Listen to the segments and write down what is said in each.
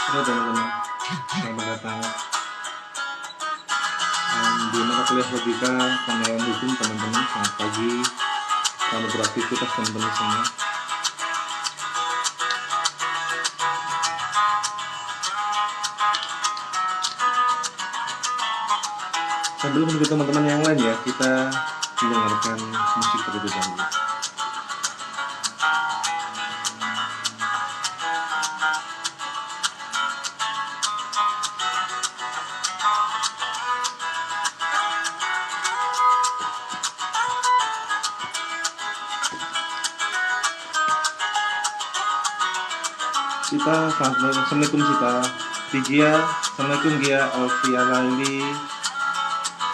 Halo teman-teman, selamat datang di mata kuliah logika penilaian hukum teman-teman. Selamat pagi, selamat beraktivitas teman-teman semua. Sambil menunggu teman-teman yang lain ya, kita mendengarkan musik terlebih dahulu. Sita, assalamualaikum Sita. Tigia, assalamualaikum Gia. Alfia Laili,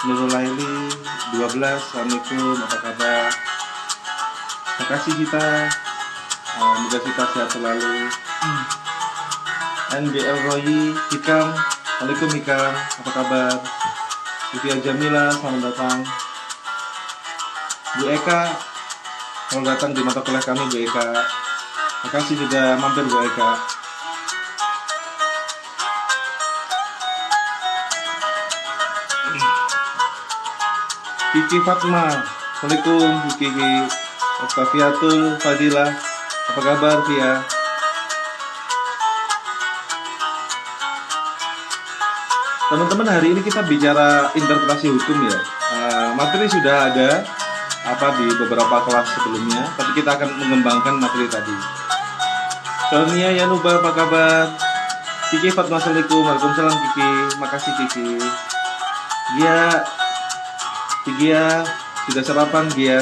Nurul Laili, 12, assalamualaikum, apa kabar? Terima kasih Sita. Semoga Sita sehat selalu. NBL Royi, Hikam, assalamualaikum Hikam, apa kabar? Sufia Jamila, selamat datang. Bu Eka, selamat datang di mata kuliah kami Bu Eka. Terima kasih sudah mampir Bu Eka. Kiki Fatma, assalamualaikum Bu Kiki. Oktaviatul Fadilah, apa kabar Via? Teman-teman, hari ini kita bicara interpretasi hukum ya. Materi sudah ada di beberapa kelas sebelumnya, tapi kita akan mengembangkan materi tadi. Sonia Yanuba, apa kabar? Kiki Fatma, assalamualaikum. Waalaikumsalam Kiki, makasih Kiki. Gia, sudah sarapan Gia?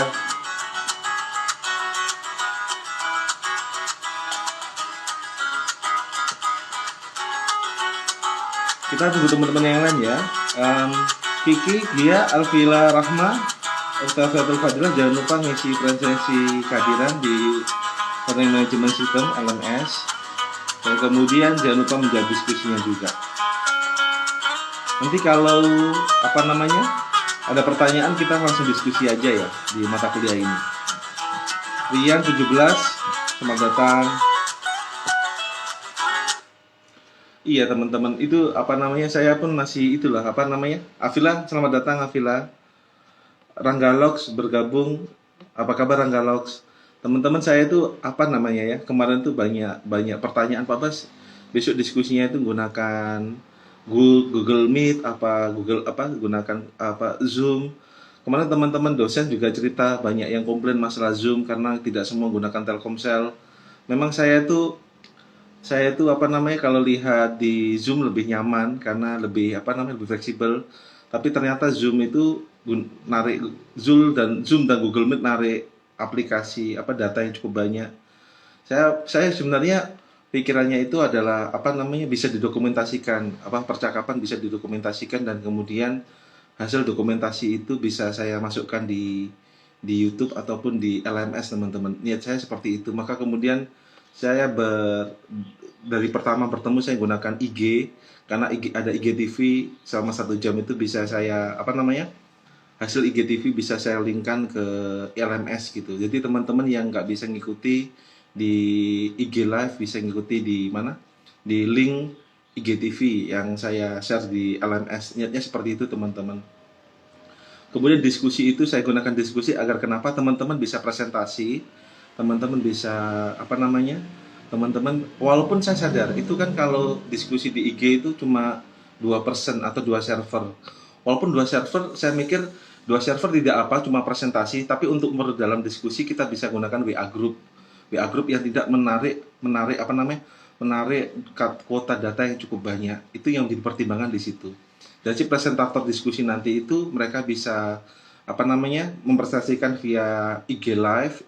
Kita tunggu teman-teman yang lain ya. Kiki, Gia, Alvila Rahma, Ustazatul Fadilah, jangan lupa ngisi presensi kehadiran di Learning Management System LMS, dan kemudian jangan lupa menjawab diskusinya juga. Nanti kalau ada pertanyaan, kita langsung diskusi aja ya di mata kuliah ini. Rian 17, selamat datang. Iya teman-teman, itu saya pun masih Afila, selamat datang Afila. Ranggalox bergabung, apa kabar Ranggalox? Teman-teman, saya itu kemarin tuh banyak pertanyaan Pak Bas. Besok diskusinya itu gunakan Google Meet, gunakan Zoom. Kemarin teman-teman dosen juga cerita banyak yang komplain masalah Zoom karena tidak semua gunakan Telkomsel. Memang saya itu kalau lihat di Zoom lebih nyaman karena lebih fleksibel. Tapi ternyata Zoom itu narik Zoom dan Google Meet narik aplikasi data yang cukup banyak. Saya sebenarnya pikirannya itu adalah bisa didokumentasikan, percakapan bisa didokumentasikan, dan kemudian hasil dokumentasi itu bisa saya masukkan di YouTube ataupun di LMS teman-teman. Niat saya seperti itu. Maka kemudian saya dari pertama bertemu saya gunakan IG, karena ada IGTV selama 1 jam itu bisa saya hasil IGTV bisa saya linkkan ke LMS gitu. Jadi teman-teman yang nggak bisa ngikuti di IG Live bisa ngikuti di link IGTV yang saya share di LMS. Niatnya seperti itu teman-teman. Kemudian diskusi itu saya gunakan diskusi agar kenapa teman-teman bisa presentasi, teman-teman bisa teman-teman, walaupun saya sadar itu kan kalau diskusi di IG itu cuma 2% atau 2 server. Walaupun 2 server, saya mikir 2 server tidak cuma presentasi, tapi untuk memperdalam diskusi kita bisa gunakan WA group yang tidak menarik kuota data yang cukup banyak. Itu yang menjadi pertimbangan di situ. Dan si presentator diskusi nanti itu mereka bisa mempresentasikan via IG Live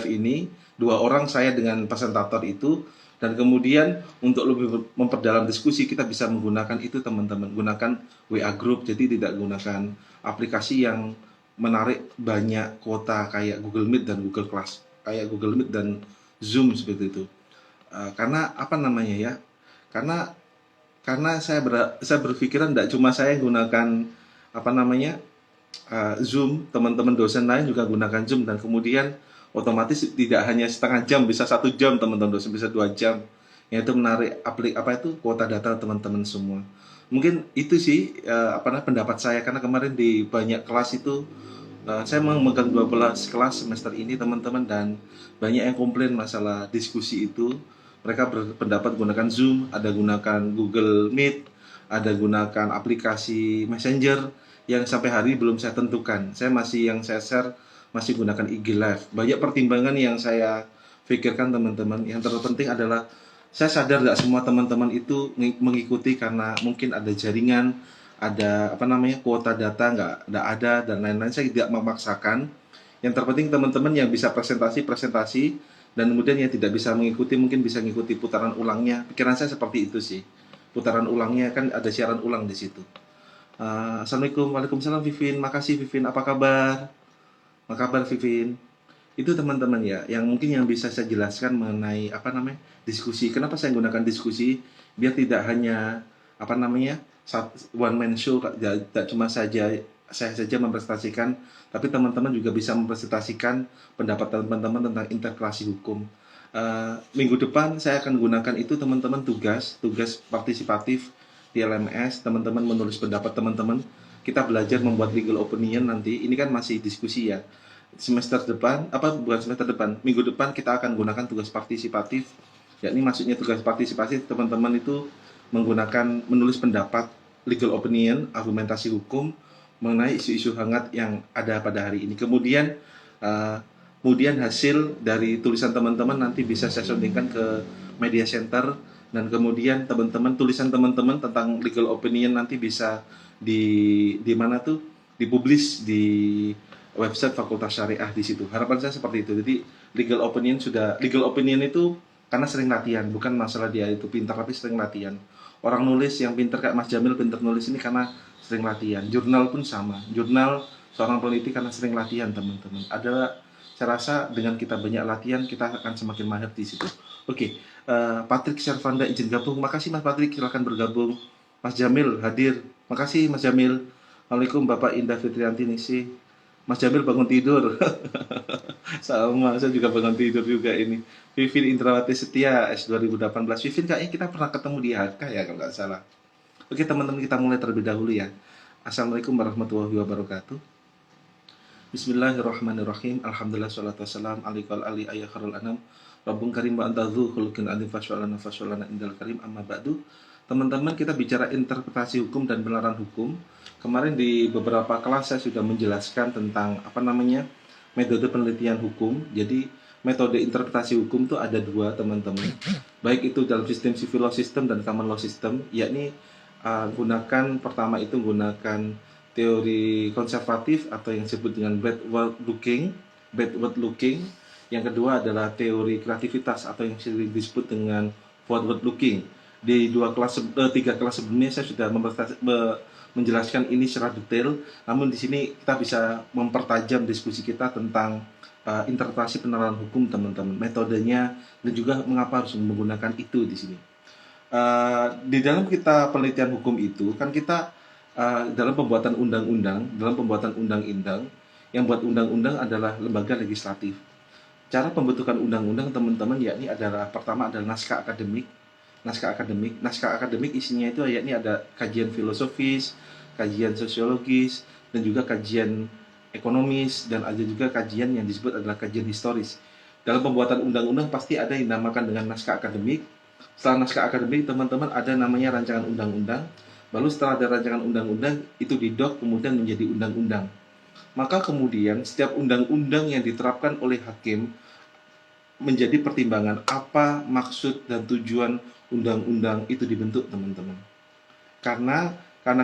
ini 2 orang, saya dengan presentator itu, dan kemudian untuk lebih memperdalam diskusi kita bisa menggunakan itu teman-teman, gunakan WA group. Jadi tidak gunakan aplikasi yang menarik banyak kuota kayak Google Meet dan Google Meet dan Zoom seperti itu. Karena karena saya berpikiran tidak cuma saya gunakan Zoom, teman-teman dosen lain juga gunakan Zoom, dan kemudian otomatis tidak hanya setengah jam, bisa 1 jam, teman-teman dosen bisa 2 jam. yaitu menarik kuota data teman-teman semua. Mungkin itu sih pendapat saya, karena kemarin di banyak kelas itu saya memegang 12 kelas semester ini teman-teman, dan banyak yang komplain masalah diskusi itu. Mereka berpendapat gunakan Zoom, ada gunakan Google Meet, ada gunakan aplikasi Messenger yang sampai hari belum saya tentukan. Yang saya share masih gunakan IG Live. Banyak pertimbangan yang saya pikirkan teman-teman. Yang terpenting adalah saya sadar nggak semua teman-teman itu mengikuti karena mungkin ada jaringan, ada kuota data nggak ada, dan lain-lain. Saya tidak memaksakan. Yang terpenting teman-teman yang bisa presentasi, dan kemudian yang tidak bisa mengikuti mungkin bisa mengikuti putaran ulangnya. Pikiran saya seperti itu sih. Putaran ulangnya kan ada siaran ulang di situ. Assalamualaikum, waalaikumsalam Vivin. Makasih Vivin, apa kabar? Apa kabar Vivin? Itu teman-teman ya, yang mungkin yang bisa saya jelaskan mengenai diskusi. Kenapa saya menggunakan diskusi? Biar tidak hanya one man show, tidak cuma saya saja mempresentasikan, tapi teman-teman juga bisa mempresentasikan pendapat teman-teman tentang interpelasi hukum. Minggu depan saya akan gunakan itu teman-teman, tugas partisipatif di LMS. Teman-teman menulis pendapat teman-teman. Kita belajar membuat legal opinion nanti. Ini kan masih diskusi ya. Minggu depan kita akan gunakan tugas partisipatif. Yakni maksudnya tugas partisipatif teman-teman itu menulis pendapat legal opinion, argumentasi hukum mengenai isu-isu hangat yang ada pada hari ini. Kemudian hasil dari tulisan teman-teman nanti bisa saya sondingkan ke media center, dan kemudian tulisan teman-teman tentang legal opinion nanti bisa dipublish di website Fakultas Syariah di situ. Harapan saya seperti itu. Jadi legal opinion itu karena sering latihan, bukan masalah dia itu pintar, tapi sering latihan. Orang nulis yang pintar kayak Mas Jamil pintar nulis ini karena sering latihan. Jurnal pun sama. Jurnal seorang peneliti karena sering latihan, teman-teman. Saya rasa dengan kita banyak latihan, kita akan semakin mahir di situ. Oke, Patrick Servanda izin gabung. Makasih Mas Patrick, silakan bergabung. Mas Jamil hadir. Makasih Mas Jamil. Waalaikumsalam Bapak Indah Fitrianti Nisi. Mas Jamil bangun tidur. Sama, saya juga bangun tidur juga ini. Vivin Indrawati Setia S 2018. Vivin kayaknya kita pernah ketemu di HK ya kalau nggak salah. Oke teman-teman, kita mulai terlebih dahulu ya. Assalamualaikum warahmatullahi wabarakatuh. Bismillahirrahmanirrahim. Alhamdulillah salatu wassalam alikal ali ayyakharul anam. Rabbun karim wa antadhu khulukin adim fasyolana indal karim amma ba'du. Teman-teman, kita bicara interpretasi hukum dan penerapan hukum. Kemarin di beberapa kelas saya sudah menjelaskan tentang metode penelitian hukum. Jadi metode interpretasi hukum itu ada dua teman-teman. Baik itu dalam sistem civil law system dan common law system. Yakni pertama itu menggunakan teori konservatif atau yang disebut dengan backward looking. Yang kedua adalah teori kreativitas atau yang disebut dengan forward looking. Di tiga kelas sebelumnya saya sudah menjelaskan ini secara detail. Namun di sini kita bisa mempertajam diskusi kita tentang interpretasi penerapan hukum, teman-teman, metodenya, dan juga mengapa harus menggunakan itu di sini. Di dalam kita penelitian hukum itu kan kita dalam pembuatan undang-undang, yang buat undang-undang adalah lembaga legislatif. Cara pembentukan undang-undang, teman-teman, yakni adalah pertama adalah naskah akademik. Naskah akademik isinya itu yakni ada kajian filosofis, kajian sosiologis, dan juga kajian ekonomis, dan ada juga kajian yang disebut adalah kajian historis. Dalam pembuatan undang-undang pasti ada yang dinamakan dengan naskah akademik. Setelah naskah akademik, teman-teman, ada namanya rancangan undang-undang. Lalu setelah ada rancangan undang-undang, itu didok kemudian menjadi undang-undang. Maka kemudian setiap undang-undang yang diterapkan oleh hakim menjadi pertimbangan apa maksud dan tujuan undang-undang itu dibentuk, teman-teman. Karena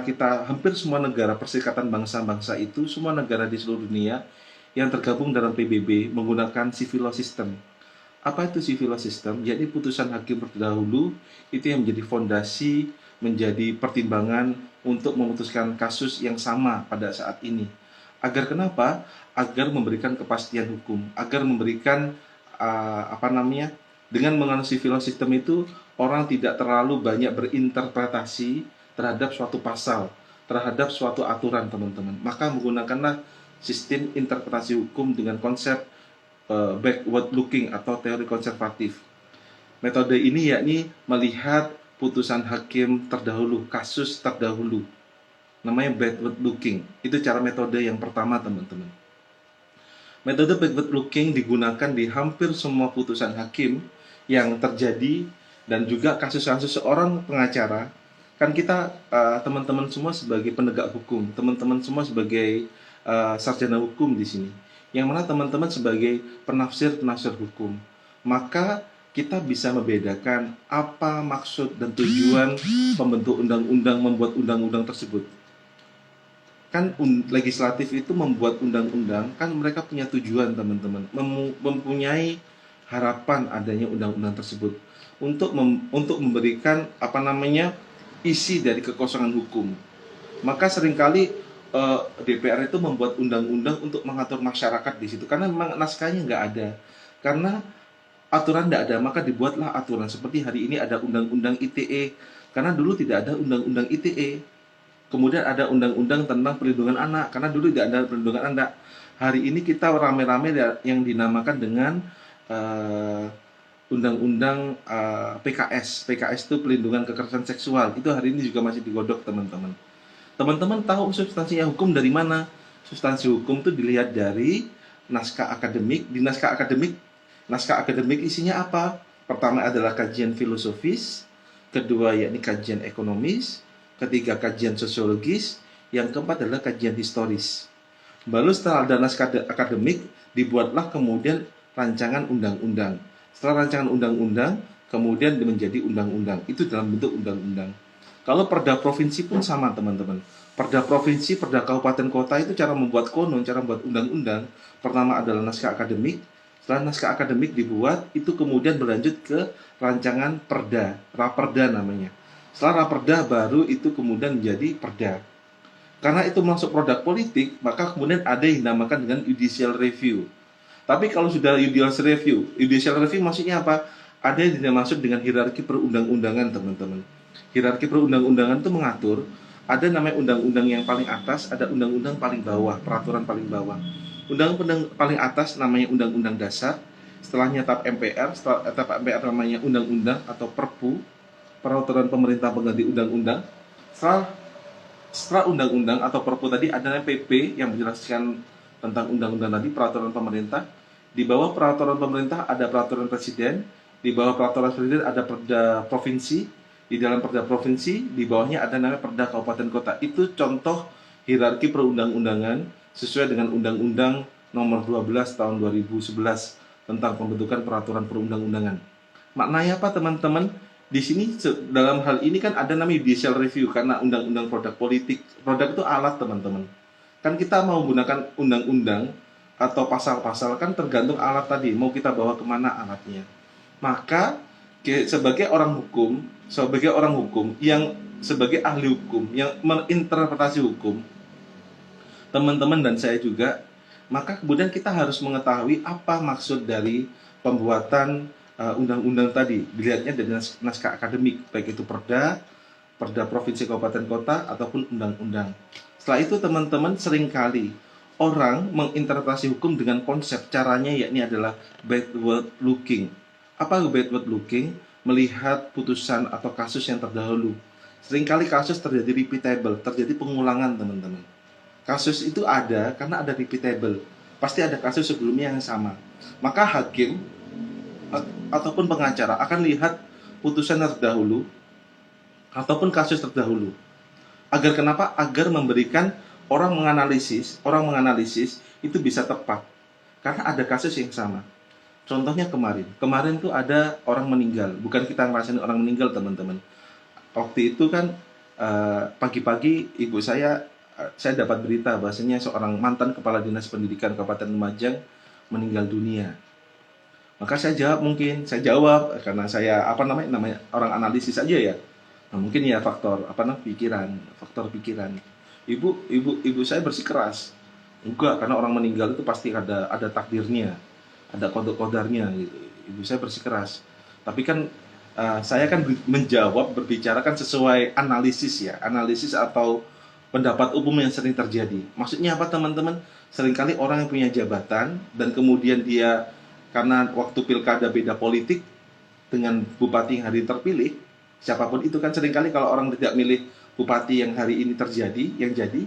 kita hampir semua negara Perserikatan Bangsa-Bangsa itu, semua negara di seluruh dunia yang tergabung dalam PBB menggunakan civil law system. Apa itu civil law system? Jadi putusan hakim terdahulu itu yang menjadi fondasi, menjadi pertimbangan untuk memutuskan kasus yang sama pada saat ini. Agar kenapa? Agar memberikan kepastian hukum, agar memberikan dengan mengenal civil law system itu orang tidak terlalu banyak berinterpretasi terhadap suatu pasal, terhadap suatu aturan, teman-teman. Maka menggunakanlah sistem interpretasi hukum dengan konsep backward looking atau teori konservatif. Metode ini yakni melihat putusan hakim terdahulu, kasus terdahulu. Namanya backward looking. Itu cara metode yang pertama, teman-teman. Metode backward looking digunakan di hampir semua putusan hakim yang terjadi, dan juga kasus-kasus seorang pengacara. Kan kita teman-teman semua sebagai penegak hukum, teman-teman semua sebagai sarjana hukum di sini. Yang mana teman-teman sebagai penafsir hukum. Maka kita bisa membedakan apa maksud dan tujuan pembentuk undang-undang, membuat undang-undang tersebut. Kan legislatif itu membuat undang-undang, kan mereka punya tujuan, teman-teman, mempunyai harapan adanya undang-undang tersebut untuk memberikan isi dari kekosongan hukum. Maka seringkali DPR itu membuat undang-undang untuk mengatur masyarakat di situ, karena memang naskahnya nggak ada, karena aturan tidak ada, maka dibuatlah aturan. Seperti hari ini ada undang-undang ITE, karena dulu tidak ada undang-undang ITE. Kemudian ada undang-undang tentang perlindungan anak, karena dulu tidak ada perlindungan anak. Hari ini kita rame-rame yang dinamakan dengan undang-undang PKS. PKS itu pelindungan kekerasan seksual. Itu hari ini juga masih digodok, teman-teman. Teman-teman tahu substansinya hukum dari mana? Substansi hukum itu dilihat dari naskah akademik. Di naskah akademik isinya apa? Pertama adalah kajian filosofis, kedua yakni kajian ekonomis, ketiga kajian sosiologis, yang keempat adalah kajian historis. Baru setelah ada naskah akademik, dibuatlah kemudian rancangan undang-undang. Setelah rancangan undang-undang, kemudian menjadi undang-undang. Itu dalam bentuk undang-undang. Kalau perda provinsi pun sama, teman-teman. Perda provinsi, perda kabupaten kota itu cara membuat konon, cara membuat undang-undang. Pertama adalah naskah akademik. Setelah naskah akademik dibuat, itu kemudian berlanjut ke rancangan perda, raperda namanya. Setelah raperda baru itu kemudian menjadi perda. Karena itu masuk produk politik, maka kemudian ada yang dinamakan dengan judicial review. Tapi kalau sudah judicial review maksudnya apa? Ada yang dimaksud dengan hierarki perundang-undangan, teman-teman. Hierarki perundang-undangan itu mengatur, ada namanya undang-undang yang paling atas, ada undang-undang paling bawah, peraturan paling bawah. Undang-undang paling atas namanya undang-undang dasar, setelahnya TAP MPR, setelah TAP MPR namanya undang-undang atau Perpu, peraturan pemerintah pengganti undang-undang. Setelah undang-undang atau Perpu tadi ada namanya PP yang menjelaskan tentang undang-undang tadi, peraturan pemerintah. Di bawah peraturan pemerintah ada peraturan presiden, di bawah peraturan presiden ada perda provinsi, di dalam perda provinsi di bawahnya ada namanya perda kabupaten kota. Itu contoh hierarki perundang-undangan sesuai dengan Undang-Undang Nomor 12 Tahun 2011 tentang pembentukan peraturan perundang-undangan. Maknanya apa, teman-teman? Di sini dalam hal ini kan ada namanya judicial review karena undang-undang produk politik. Produk itu alat, teman-teman. Kan kita mau gunakan undang-undang atau pasal-pasal kan tergantung alat tadi, mau kita bawa kemana alatnya. Maka sebagai orang hukum yang sebagai ahli hukum yang menginterpretasi hukum, teman-teman dan saya juga, maka kemudian kita harus mengetahui apa maksud dari pembuatan undang-undang tadi. Dilihatnya dari naskah akademik, baik itu perda provinsi, kabupaten, kota, ataupun undang-undang. Setelah itu, teman-teman, seringkali orang menginterpretasi hukum dengan konsep caranya yakni adalah backward looking. Apa backward looking? Melihat putusan atau kasus yang terdahulu. Seringkali kasus terjadi repeatable, terjadi pengulangan, teman-teman. Kasus itu ada karena ada repeatable. Pasti ada kasus sebelumnya yang sama. Maka hakim ataupun pengacara akan lihat putusan terdahulu ataupun kasus terdahulu. Agar kenapa? Agar memberikan orang menganalisis itu bisa tepat. Karena ada kasus yang sama. Contohnya kemarin tuh ada orang meninggal. Bukan kita ngerasain orang meninggal, teman-teman. Waktu itu kan pagi-pagi ibu saya dapat berita bahasanya seorang mantan kepala dinas pendidikan Kabupaten Lumajang meninggal dunia. Maka saya jawab karena saya namanya orang analisis aja ya. Nah, mungkin ya faktor pikiran. Ibu saya bersikeras. Enggak, karena orang meninggal itu pasti ada takdirnya, ada kodok-kodarnya gitu. Ibu saya bersikeras. Tapi kan saya kan berbicara kan sesuai analisis atau pendapat umum yang sering terjadi. Maksudnya apa, teman-teman? Seringkali orang yang punya jabatan dan kemudian dia karena waktu pilkada beda politik, dengan bupati yang hari ini terpilih, siapapun itu kan seringkali kalau orang tidak milih bupati yang hari ini yang jadi,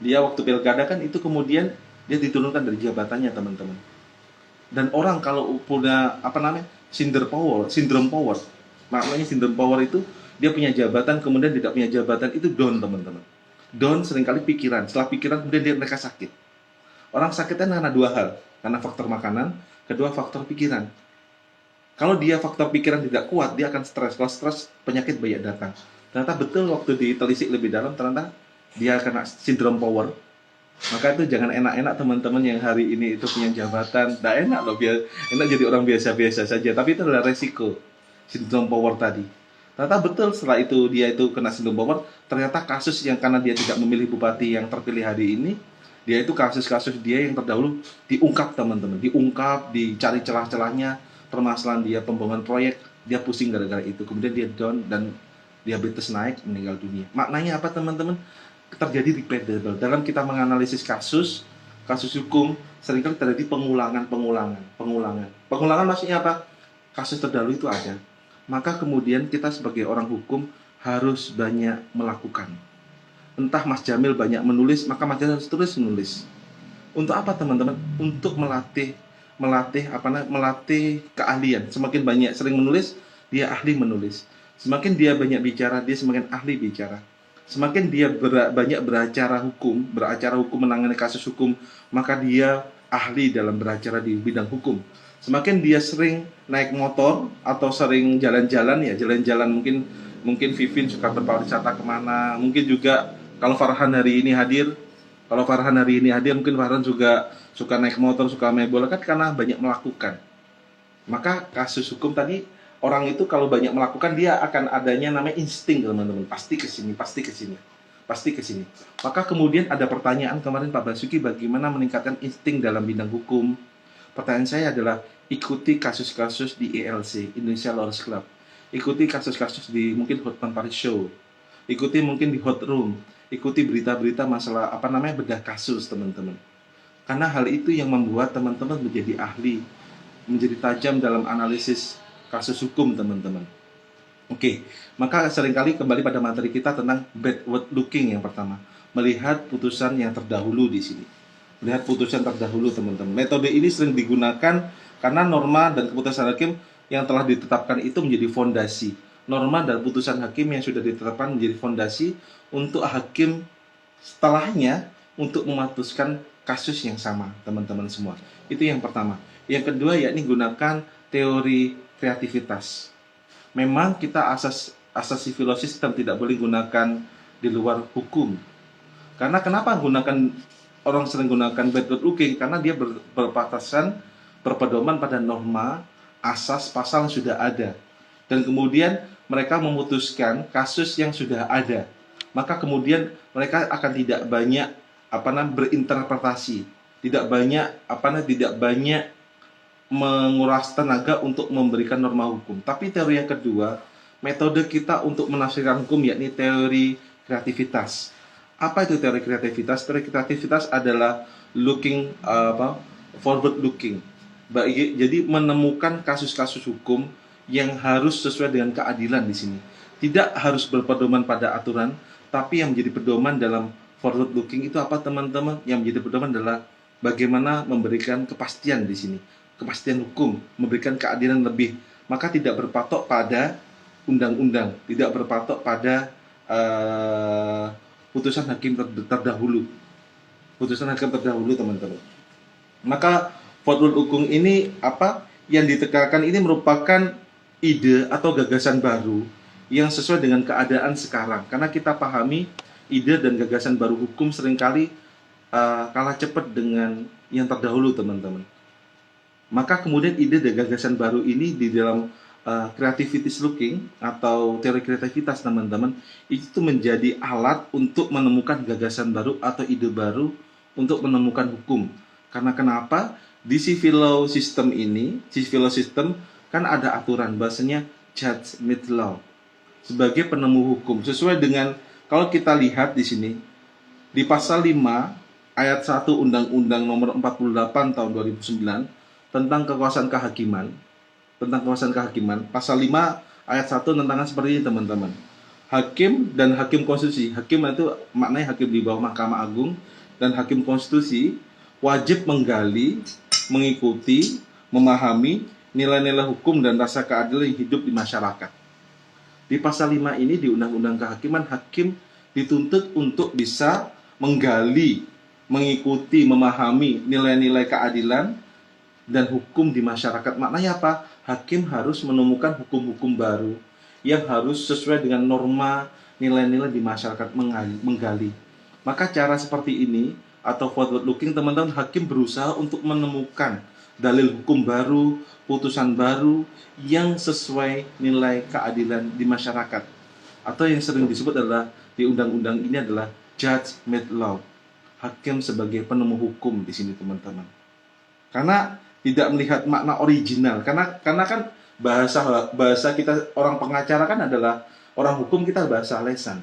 dia waktu pilkada kan itu kemudian dia diturunkan dari jabatannya teman-teman. Dan orang kalau punya sindrom power, maknanya sindrom power itu dia punya jabatan kemudian tidak punya jabatan itu down teman-teman. Down seringkali pikiran, setelah pikiran kemudian mereka sakit. Orang sakitnya karena dua hal, karena faktor makanan, kedua faktor pikiran. Kalau dia faktor pikiran tidak kuat, dia akan stres. Kalau stres, penyakit banyak datang. Ternyata betul waktu ditelisik lebih dalam, ternyata dia kena sindrom power. Maka itu jangan enak-enak teman-teman yang hari ini itu punya jabatan. Tidak enak loh, enak jadi orang biasa-biasa saja. Tapi itu adalah resiko sindrom power tadi. Ternyata betul setelah itu dia itu kena sindrom power, ternyata kasus yang karena dia tidak memilih bupati yang terpilih hari ini, dia itu kasus-kasus dia yang terdahulu diungkap teman-teman. Diungkap, dicari celah-celahnya, permasalahan dia pembangunan proyek, dia pusing gara-gara itu. Kemudian dia down dan diabetes naik, meninggal dunia. Maknanya apa teman-teman? Terjadi repeatable. Dalam kita menganalisis kasus hukum seringkali terjadi pengulangan. Pengulangan maksudnya apa? Kasus terdahulu itu ada. Maka kemudian kita sebagai orang hukum harus banyak melakukan. Entah Mas Jamil banyak menulis, maka Mas Jamil harus terus menulis. Untuk apa teman-teman? Untuk melatih keahlian. Semakin banyak sering menulis, dia ahli menulis. Semakin dia banyak bicara, dia semakin ahli bicara. Semakin dia banyak beracara hukum menangani kasus hukum, maka dia ahli dalam beracara di bidang hukum. Semakin dia sering naik motor atau sering jalan-jalan, mungkin Vivin suka berpariwisata kemana, mungkin juga kalau Farhan hari ini hadir, mungkin Farhan juga suka naik motor, suka main bola, kan karena banyak melakukan. Maka kasus hukum tadi, orang itu kalau banyak melakukan, dia akan adanya namanya insting teman-teman, pasti ke sini. Maka kemudian ada pertanyaan kemarin Pak Basuki, bagaimana meningkatkan insting dalam bidang hukum. Pertanyaan saya adalah, ikuti kasus-kasus di ILC, Indonesia Lawyers Club. Ikuti kasus-kasus di mungkin Hotman Paris Show. Ikuti mungkin di Hot Room. Ikuti berita-berita masalah bedah kasus teman-teman. Karena hal itu yang membuat teman-teman menjadi ahli, menjadi tajam dalam analisis kasus hukum teman-teman. Oke, maka seringkali kembali pada materi kita tentang backward looking yang pertama. Melihat putusan yang terdahulu di sini. Melihat putusan terdahulu teman-teman. Metode ini sering digunakan karena norma dan keputusan hakim yang telah ditetapkan itu menjadi fondasi. Norma dan putusan hakim yang sudah ditetapkan menjadi fondasi untuk hakim setelahnya untuk memutuskan kasus yang sama teman-teman semua. Itu yang pertama. Yang kedua yakni gunakan teori kreativitas. Memang kita asas civil system tidak boleh gunakan di luar hukum. Karena kenapa orang sering gunakan backward looking? Karena dia berpedoman pada norma, asas, pasal yang sudah ada. Dan kemudian mereka memutuskan kasus yang sudah ada. Maka kemudian mereka akan tidak banyak berinterpretasi, tidak banyak menguras tenaga untuk memberikan norma hukum. Tapi teori yang kedua, metode kita untuk menafsirkan hukum yakni teori kreativitas. Apa itu teori kreativitas? Teori kreativitas adalah forward looking. Jadi menemukan kasus-kasus hukum yang harus sesuai dengan keadilan di sini. Tidak harus berpedoman pada aturan, tapi yang menjadi pedoman dalam forward looking itu apa teman-teman? Yang menjadi pedoman adalah bagaimana memberikan kepastian di sini. Kepastian hukum, memberikan keadilan lebih. Maka tidak berpatok pada undang-undang, tidak berpatok pada putusan hakim terdahulu. Putusan hakim terdahulu teman-teman. Maka forward looking ini yang ditekankan ini merupakan ide atau gagasan baru yang sesuai dengan keadaan sekarang. Karena kita pahami ide dan gagasan baru hukum seringkali kalah cepat dengan yang terdahulu teman-teman. Maka kemudian ide dan gagasan baru ini di dalam creativity looking atau teori kreativitas teman-teman, itu menjadi alat untuk menemukan gagasan baru atau ide baru untuk menemukan hukum. Karena kenapa? Di civil system kan ada aturan bahasanya judge made law sebagai penemu hukum. Sesuai dengan kalau kita lihat di sini di pasal 5 ayat 1 Undang-Undang nomor 48 tahun 2009 tentang kekuasaan kehakiman, tentang kekuasaan kehakiman. Pasal 5 ayat 1 tentangnya seperti ini teman-teman. Hakim dan hakim konstitusi. Hakim itu maknanya hakim di bawah Mahkamah Agung, dan hakim konstitusi wajib menggali, mengikuti, memahami nilai-nilai hukum dan rasa keadilan yang hidup di masyarakat. Di pasal 5 ini di Undang-Undang Kehakiman, hakim dituntut untuk bisa menggali, mengikuti, memahami nilai-nilai keadilan dan hukum di masyarakat. Maknanya apa? Hakim harus menemukan hukum-hukum baru yang harus sesuai dengan norma nilai-nilai di masyarakat, menggali. Maka cara seperti ini atau forward looking, teman-teman, hakim berusaha untuk menemukan dalil hukum baru, putusan baru yang sesuai nilai keadilan di masyarakat, atau yang sering disebut adalah di undang-undang ini adalah judge made law. Hakim sebagai penemu hukum di sini, teman-teman. Karena tidak melihat makna original, karena kan bahasa kita orang pengacara kan adalah orang hukum, kita bahasa lesan.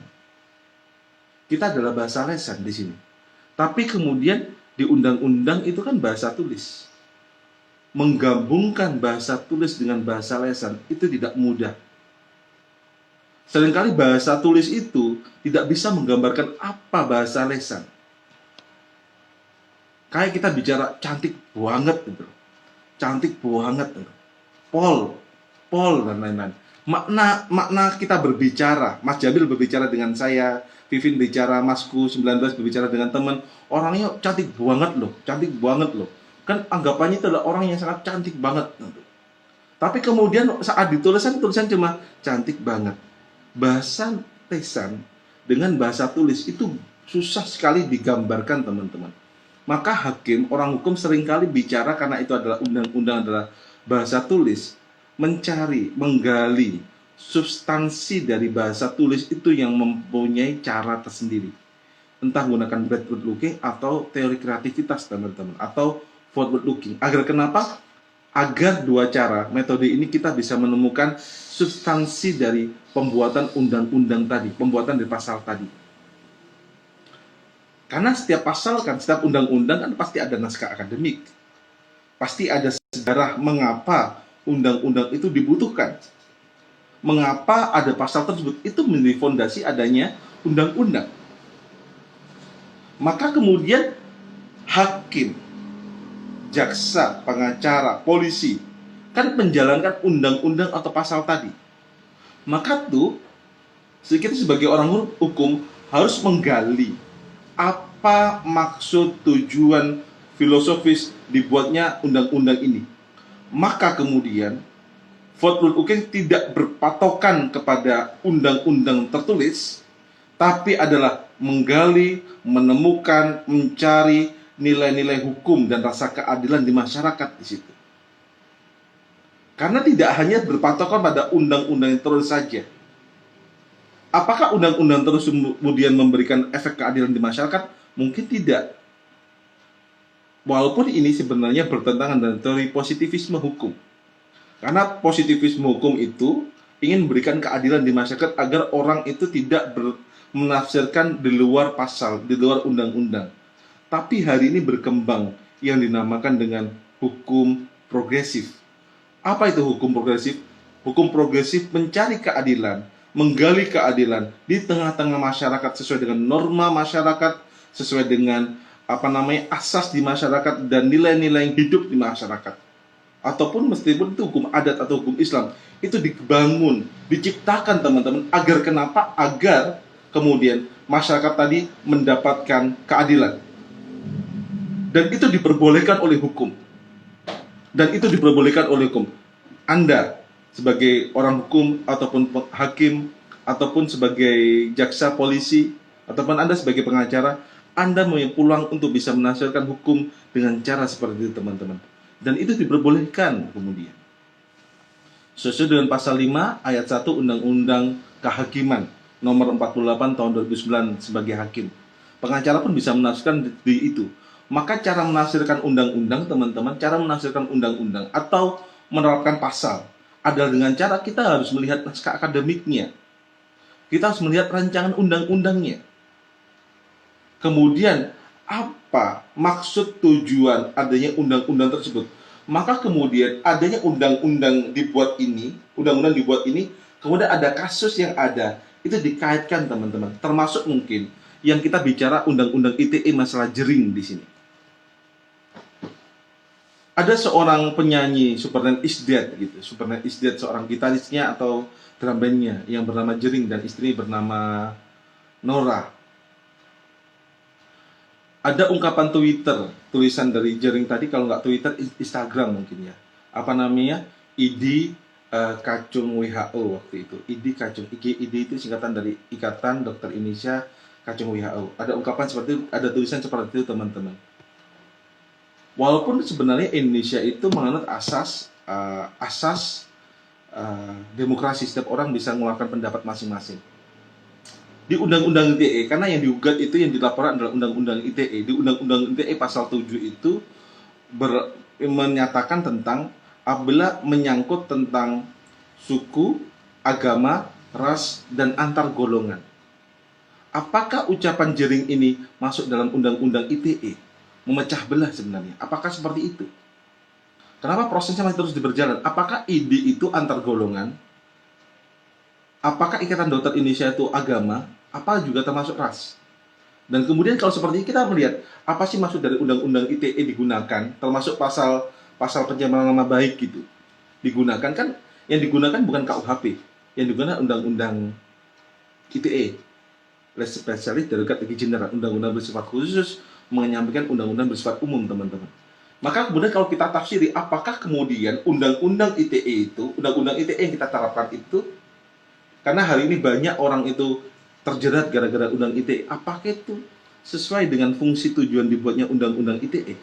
Kita adalah bahasa lesan di sini. Tapi kemudian di undang-undang itu kan bahasa tulis. Menggabungkan bahasa tulis dengan bahasa lesan itu tidak mudah. Seringkali bahasa tulis itu tidak bisa menggambarkan apa bahasa lesan. Kayak kita bicara cantik banget gitu. Cantik banget gitu. Pol dan lain-lain. Makna kita berbicara, Mas Jamil berbicara dengan saya, Vivin bicara, Masku 19 berbicara dengan teman, orangnya cantik banget loh, cantik banget loh. Kan anggapannya itu adalah orang yang sangat cantik banget. Tapi kemudian saat tulisan cuma cantik banget. Bahasa lesan dengan bahasa tulis itu susah sekali digambarkan, teman-teman. Maka hakim, orang hukum seringkali bicara, karena itu adalah undang-undang, adalah bahasa tulis, mencari, menggali substansi dari bahasa tulis itu yang mempunyai cara tersendiri. Entah menggunakan backward looking atau teori kreativitas, teman-teman, atau forward looking. Agar kenapa? Agar dua cara, metode ini kita bisa menemukan substansi dari pembuatan undang-undang tadi, pembuatan dari pasal tadi. Karena setiap pasal kan, setiap undang-undang kan pasti ada naskah akademik. Pasti ada sejarah mengapa undang-undang itu dibutuhkan. Mengapa ada pasal tersebut, itu menjadi fondasi adanya undang-undang. Maka kemudian hakim, jaksa, pengacara, polisi kan menjalankan undang-undang atau pasal tadi. Maka tuh kita sebagai orang hukum harus menggali apa maksud, tujuan, filosofis dibuatnya undang-undang ini. Maka kemudian forward looking tidak berpatokan kepada undang-undang tertulis, tapi adalah menggali, menemukan, mencari nilai-nilai hukum dan rasa keadilan di masyarakat di situ. Karena tidak hanya berpatokan pada undang-undang terus saja. Apakah undang-undang terus kemudian memberikan efek keadilan di masyarakat? Mungkin tidak. Walaupun ini sebenarnya bertentangan dengan teori positivisme hukum. Karena positivisme hukum itu ingin memberikan keadilan di masyarakat agar orang itu tidak menafsirkan di luar pasal, di luar undang-undang. Tapi hari ini berkembang yang dinamakan dengan hukum progresif. Apa itu hukum progresif? Hukum progresif mencari keadilan, menggali keadilan di tengah-tengah masyarakat sesuai dengan norma masyarakat, sesuai dengan asas di masyarakat dan nilai-nilai yang hidup di masyarakat. Ataupun meskipun itu hukum adat atau hukum Islam, itu dibangun, diciptakan, teman-teman, agar kenapa? Agar kemudian masyarakat tadi mendapatkan keadilan. Dan itu diperbolehkan oleh hukum. Dan itu diperbolehkan oleh hukum. Anda sebagai orang hukum ataupun hakim ataupun sebagai jaksa, polisi, ataupun Anda sebagai pengacara, Anda punya peluang untuk bisa menafsirkan hukum dengan cara seperti itu, teman-teman. Dan itu diperbolehkan kemudian. Sesuai dengan pasal 5 ayat 1 Undang-Undang Kehakiman nomor 48 tahun 2009 sebagai hakim. Pengacara pun bisa menafsirkan di itu. Maka cara menafsirkan undang-undang, teman-teman, cara menafsirkan undang-undang atau menerapkan pasal adalah dengan cara kita harus melihat naskah akademiknya. Kita harus melihat rancangan undang-undangnya. Kemudian, apa maksud tujuan adanya undang-undang tersebut? Maka kemudian adanya undang-undang dibuat ini, kemudian ada kasus yang ada, itu dikaitkan teman-teman. Termasuk mungkin yang kita bicara undang-undang ITE masalah jering di sini. Ada seorang penyanyi Superman is Dead gitu. Superman is Dead, seorang gitarisnya atau drum bandnya yang bernama Jering dan istri bernama Nora. Ada ungkapan Twitter, tulisan dari Jering tadi, kalau nggak Twitter, Instagram mungkin ya. Apa namanya? ID Kacung WHO waktu itu. ID Kacung. ID itu singkatan dari Ikatan Dokter Indonesia Kacung WHO. Ada ungkapan seperti itu, ada tulisan seperti itu teman-teman. Walaupun sebenarnya Indonesia itu menganut asas demokrasi, setiap orang bisa mengeluarkan pendapat masing-masing. Di Undang-Undang ITE, karena yang digugat itu yang dilaporkan adalah Undang-Undang ITE. Di Undang-Undang ITE pasal 7 itu menyatakan tentang apabila menyangkut tentang suku, agama, ras, dan antar golongan. Apakah ucapan Jering ini masuk dalam Undang-Undang ITE? Memecah belah sebenarnya. Apakah seperti itu? Kenapa prosesnya masih terus berjalan? Apakah ID itu antar golongan? Apakah Ikatan Dokter Indonesia itu agama? Apa juga termasuk ras? Dan kemudian kalau seperti ini kita melihat apa sih maksud dari Undang-Undang ITE digunakan, termasuk pasal pencemaran nama baik gitu. Digunakan kan, yang digunakan bukan KUHP, yang digunakan Undang-Undang ITE. Les spesialis darurat legi general, undang-undang bersifat khusus menyampaikan undang-undang bersifat umum, teman-teman. Maka kemudian kalau kita tafsiri, apakah kemudian undang-undang ITE itu, undang-undang ITE yang kita terapkan itu, karena hari ini banyak orang itu terjerat gara-gara undang ITE, apakah itu sesuai dengan fungsi tujuan dibuatnya undang-undang ITE?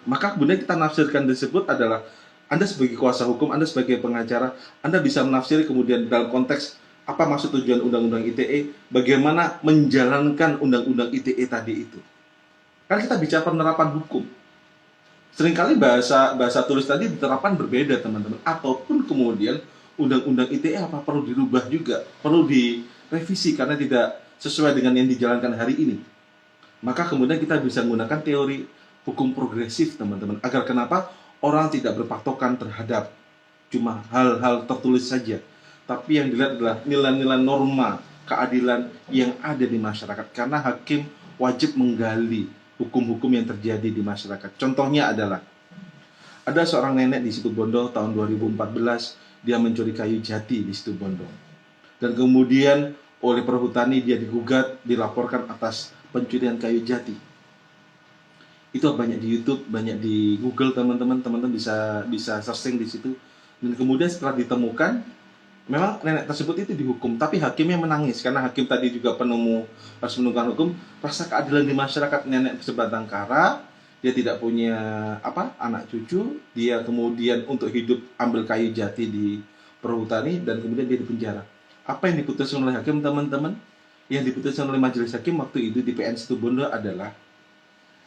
Maka kemudian kita nafsirkan tersebut adalah Anda sebagai kuasa hukum, Anda sebagai pengacara, Anda bisa menafsiri kemudian dalam konteks apa maksud tujuan undang-undang ITE, bagaimana menjalankan undang-undang ITE tadi itu. Kan kita bicara penerapan hukum. Seringkali bahasa tulis tadi diterapkan berbeda, teman-teman. Ataupun kemudian undang-undang ITE apa perlu dirubah juga, perlu direvisi karena tidak sesuai dengan yang dijalankan hari ini. Maka kemudian kita bisa menggunakan teori hukum progresif, teman-teman. Agar kenapa? Orang tidak berpatokan terhadap cuma hal-hal tertulis saja, tapi yang dilihat adalah nilai-nilai norma keadilan yang ada di masyarakat. Karena hakim wajib menggali hukum-hukum yang terjadi di masyarakat. Contohnya adalah ada seorang nenek di Situbondo tahun 2014, dia mencuri kayu jati di Situbondo. Dan kemudian oleh perhutani dia digugat, dilaporkan atas pencurian kayu jati. Itu banyak di YouTube, banyak di Google, teman-teman bisa searching di situ. Dan kemudian setelah ditemukan, memang nenek tersebut itu dihukum, tapi hakimnya menangis karena hakim tadi juga harus menemukan hukum. Rasa keadilan di masyarakat, nenek sebatang kara, dia tidak punya anak cucu, dia kemudian untuk hidup ambil kayu jati di perhutani dan kemudian dia dipenjara. Apa yang diputuskan oleh hakim, teman-teman? Yang diputuskan oleh majelis hakim waktu itu di PN Situbondo adalah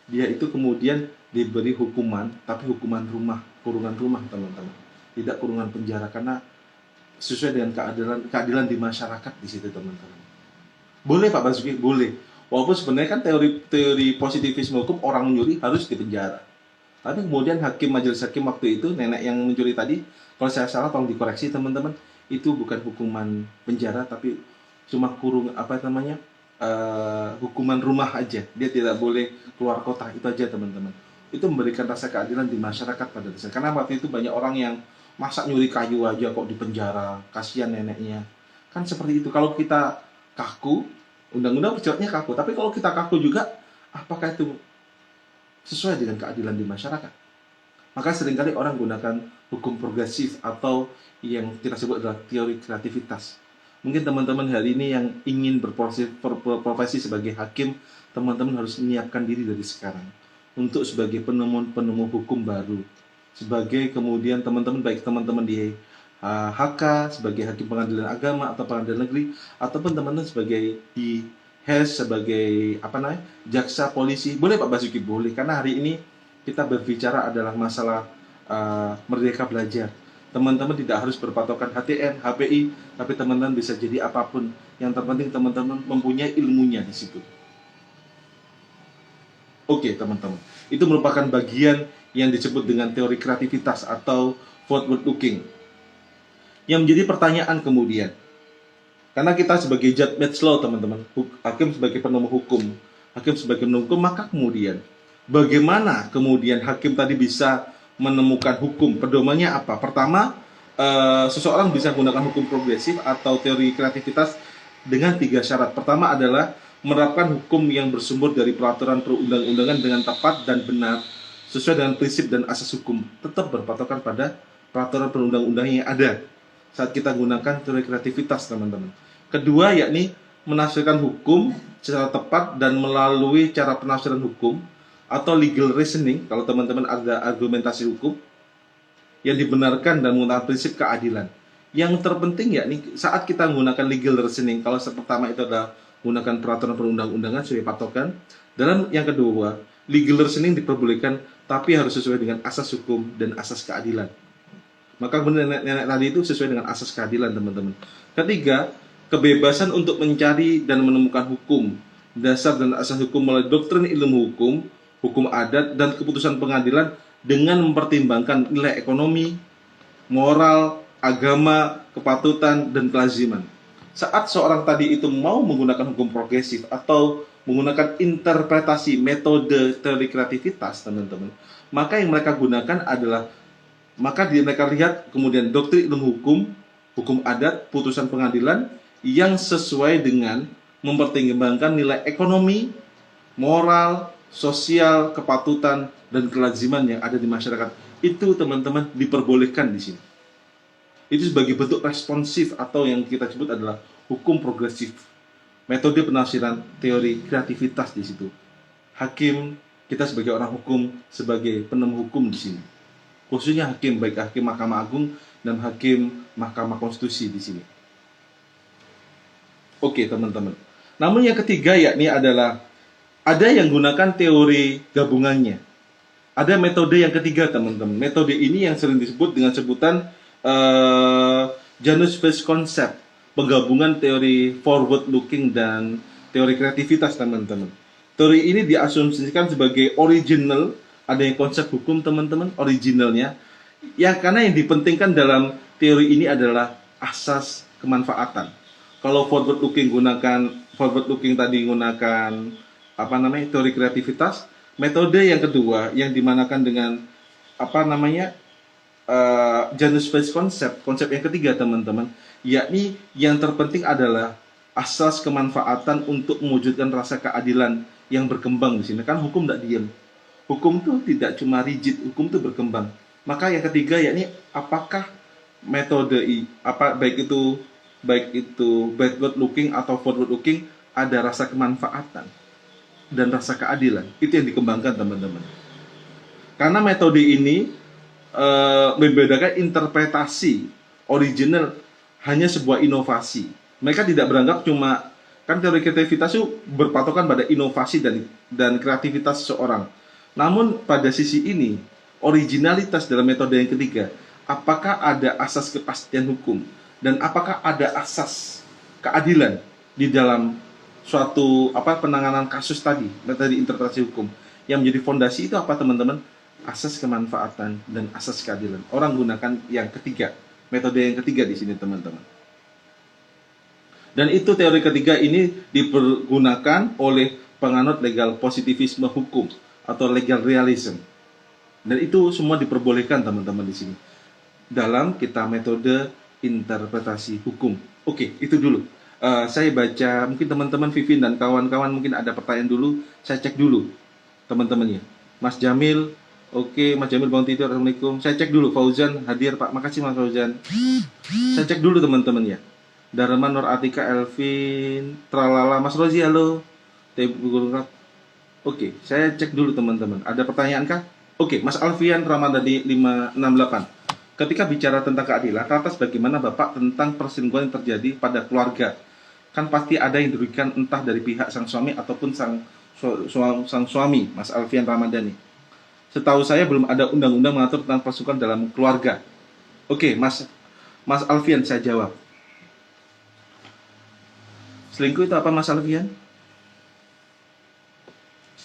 dia itu kemudian diberi hukuman, tapi hukuman kurungan rumah, teman-teman. Tidak kurungan penjara, karena sesuai dengan keadilan di masyarakat di situ, teman-teman. Boleh Pak Basuki, boleh. Walaupun sebenarnya kan teori positivisme hukum, orang mencuri harus dipenjara. Tapi kemudian majelis hakim waktu itu, nenek yang mencuri tadi, kalau saya salah tolong dikoreksi teman-teman, itu bukan hukuman penjara, tapi cuma hukuman rumah aja. Dia tidak boleh keluar kota, itu aja, teman-teman. Itu memberikan rasa keadilan di masyarakat pada dasarnya. Karena waktu itu banyak orang yang masa nyuri kayu aja kok dipenjara, kasihan neneknya. Kan seperti itu. Kalau kita kaku, undang-undang bersifatnya kaku, tapi kalau kita kaku juga, apakah itu sesuai dengan keadilan di masyarakat? Maka seringkali orang gunakan hukum progresif atau yang kita sebut adalah teori kreativitas. Mungkin teman-teman hari ini yang ingin berprofesi sebagai hakim, teman-teman harus menyiapkan diri dari sekarang untuk sebagai penemu hukum baru. Sebagai kemudian teman-teman, baik teman-teman di HK, sebagai hakim pengadilan agama atau pengadilan negeri, ataupun teman-teman sebagai di HES, sebagai jaksa, polisi. Boleh Pak Basuki? Boleh, karena hari ini kita berbicara adalah masalah merdeka belajar. Teman-teman tidak harus berpatokan HTN, HPI, tapi teman-teman bisa jadi apapun. Yang terpenting teman-teman mempunyai ilmunya di situ. Oke, teman-teman. Itu merupakan bagian yang disebut dengan teori kreativitas atau forward looking. Yang menjadi pertanyaan kemudian, karena kita sebagai judge law, teman-teman, hakim sebagai penemu hukum, hakim sebagai penemu hukum, maka kemudian bagaimana kemudian hakim tadi bisa menemukan hukum? Pedomannya apa? Pertama, seseorang bisa menggunakan hukum progresif atau teori kreativitas dengan 3 syarat. Pertama adalah menerapkan hukum yang bersumber dari peraturan perundang-undangan dengan tepat dan benar sesuai dengan prinsip dan asas hukum, tetap berpatokan pada peraturan perundang-undangan yang ada saat kita gunakan teori kreativitas, teman-teman. Kedua, yakni menafsirkan hukum secara tepat dan melalui cara penafsiran hukum atau legal reasoning, kalau teman-teman ada argumentasi hukum yang dibenarkan dan menggunakan prinsip keadilan. Yang terpenting yakni saat kita menggunakan legal reasoning, kalau pertama itu adalah menggunakan peraturan perundang-undangan sebagai patokan. Dalam yang kedua, legal reasoning diperbolehkan tapi harus sesuai dengan asas hukum dan asas keadilan. Maka kemudian nenek tadi itu sesuai dengan asas keadilan, teman-teman. Ketiga, kebebasan untuk mencari dan menemukan hukum, dasar dan asas hukum melalui doktrin ilmu hukum, hukum adat, dan keputusan pengadilan dengan mempertimbangkan nilai ekonomi, moral, agama, kepatutan, dan kelaziman. Saat seorang tadi itu mau menggunakan hukum progresif atau menggunakan interpretasi metode teori kreativitas, teman-teman, maka yang mereka gunakan adalah, maka mereka lihat kemudian doktrin ilmu hukum, hukum adat, putusan pengadilan yang sesuai dengan mempertimbangkan nilai ekonomi, moral, sosial, kepatutan, dan kelaziman yang ada di masyarakat. Itu, teman-teman, diperbolehkan di sini. Itu sebagai bentuk responsif atau yang kita sebut adalah hukum progresif. Metode penafsiran teori kreativitas di situ. Hakim, kita sebagai orang hukum, sebagai penemu hukum di sini. Khususnya hakim, baik hakim Mahkamah Agung dan hakim Mahkamah Konstitusi di sini. Oke, teman-teman. Namun yang ketiga yakni adalah ada yang gunakan teori gabungannya. Ada metode yang ketiga, teman-teman. Metode ini yang sering disebut dengan sebutan Janus-Weiss concept, penggabungan teori forward looking dan teori kreativitas, teman-teman. Teori ini diasumsikan sebagai original, ada yang konsep hukum, teman-teman, originalnya. Ya, karena yang dipentingkan dalam teori ini adalah asas kemanfaatan. Kalau forward looking tadi gunakan teori kreativitas. Metode yang kedua yang dimanakan dengan Janus-Weiss concept, konsep yang ketiga, teman-teman, yakni yang terpenting adalah asas kemanfaatan untuk mewujudkan rasa keadilan yang berkembang di sini. Kan hukum tidak diam. Hukum itu tidak cuma rigid, hukum itu berkembang. Maka yang ketiga yakni apakah metode baik itu backward looking atau forward looking ada rasa kemanfaatan dan rasa keadilan. Itu yang dikembangkan, teman-teman. Karena metode ini membedakan interpretasi original hanya sebuah inovasi. Mereka tidak beranggap cuma, kan teori kreativitas itu berpatokan pada inovasi dan kreativitas seseorang. Namun pada sisi ini, originalitas dalam metode yang ketiga, apakah ada asas kepastian hukum dan apakah ada asas keadilan di dalam suatu penanganan kasus tadi, metode interpretasi hukum. Yang menjadi fondasi itu apa, teman-teman? Asas kemanfaatan dan asas keadilan. Orang gunakan yang ketiga, metode yang ketiga di sini, teman-teman. Dan itu teori ketiga ini dipergunakan oleh penganut legal positivisme hukum atau legal realism. Dan itu semua diperbolehkan, teman-teman, di sini dalam kita metode interpretasi hukum. Oke, itu dulu. Saya baca, mungkin teman-teman Vivin dan kawan-kawan mungkin ada pertanyaan dulu. Saya cek dulu, teman-temannya. Mas Jamil, oke, Mas Jamil bangun tidur, assalamualaikum. Saya cek dulu, Fauzan hadir, Pak. Makasih, Mas Fauzan. Saya cek dulu, teman-teman ya. Darman, Nur Atika, Elvin, Tralala, Mas Rozi, halo. Oke, saya cek dulu, teman-teman. Ada pertanyaan kah? Oke, Mas Alfian Ramadhani 568. Ketika bicara tentang keadilan, lantas bagaimana Bapak tentang perselingkuhan yang terjadi pada keluarga? Kan pasti ada yang dirugikan entah dari pihak sang suami ataupun sang suami, Mas Alfian Ramadhani. Setahu saya belum ada undang-undang mengatur tentang perselingkuhan dalam keluarga. Oke, Mas Alfian, saya jawab. Selingkuh itu apa, Mas Alfian?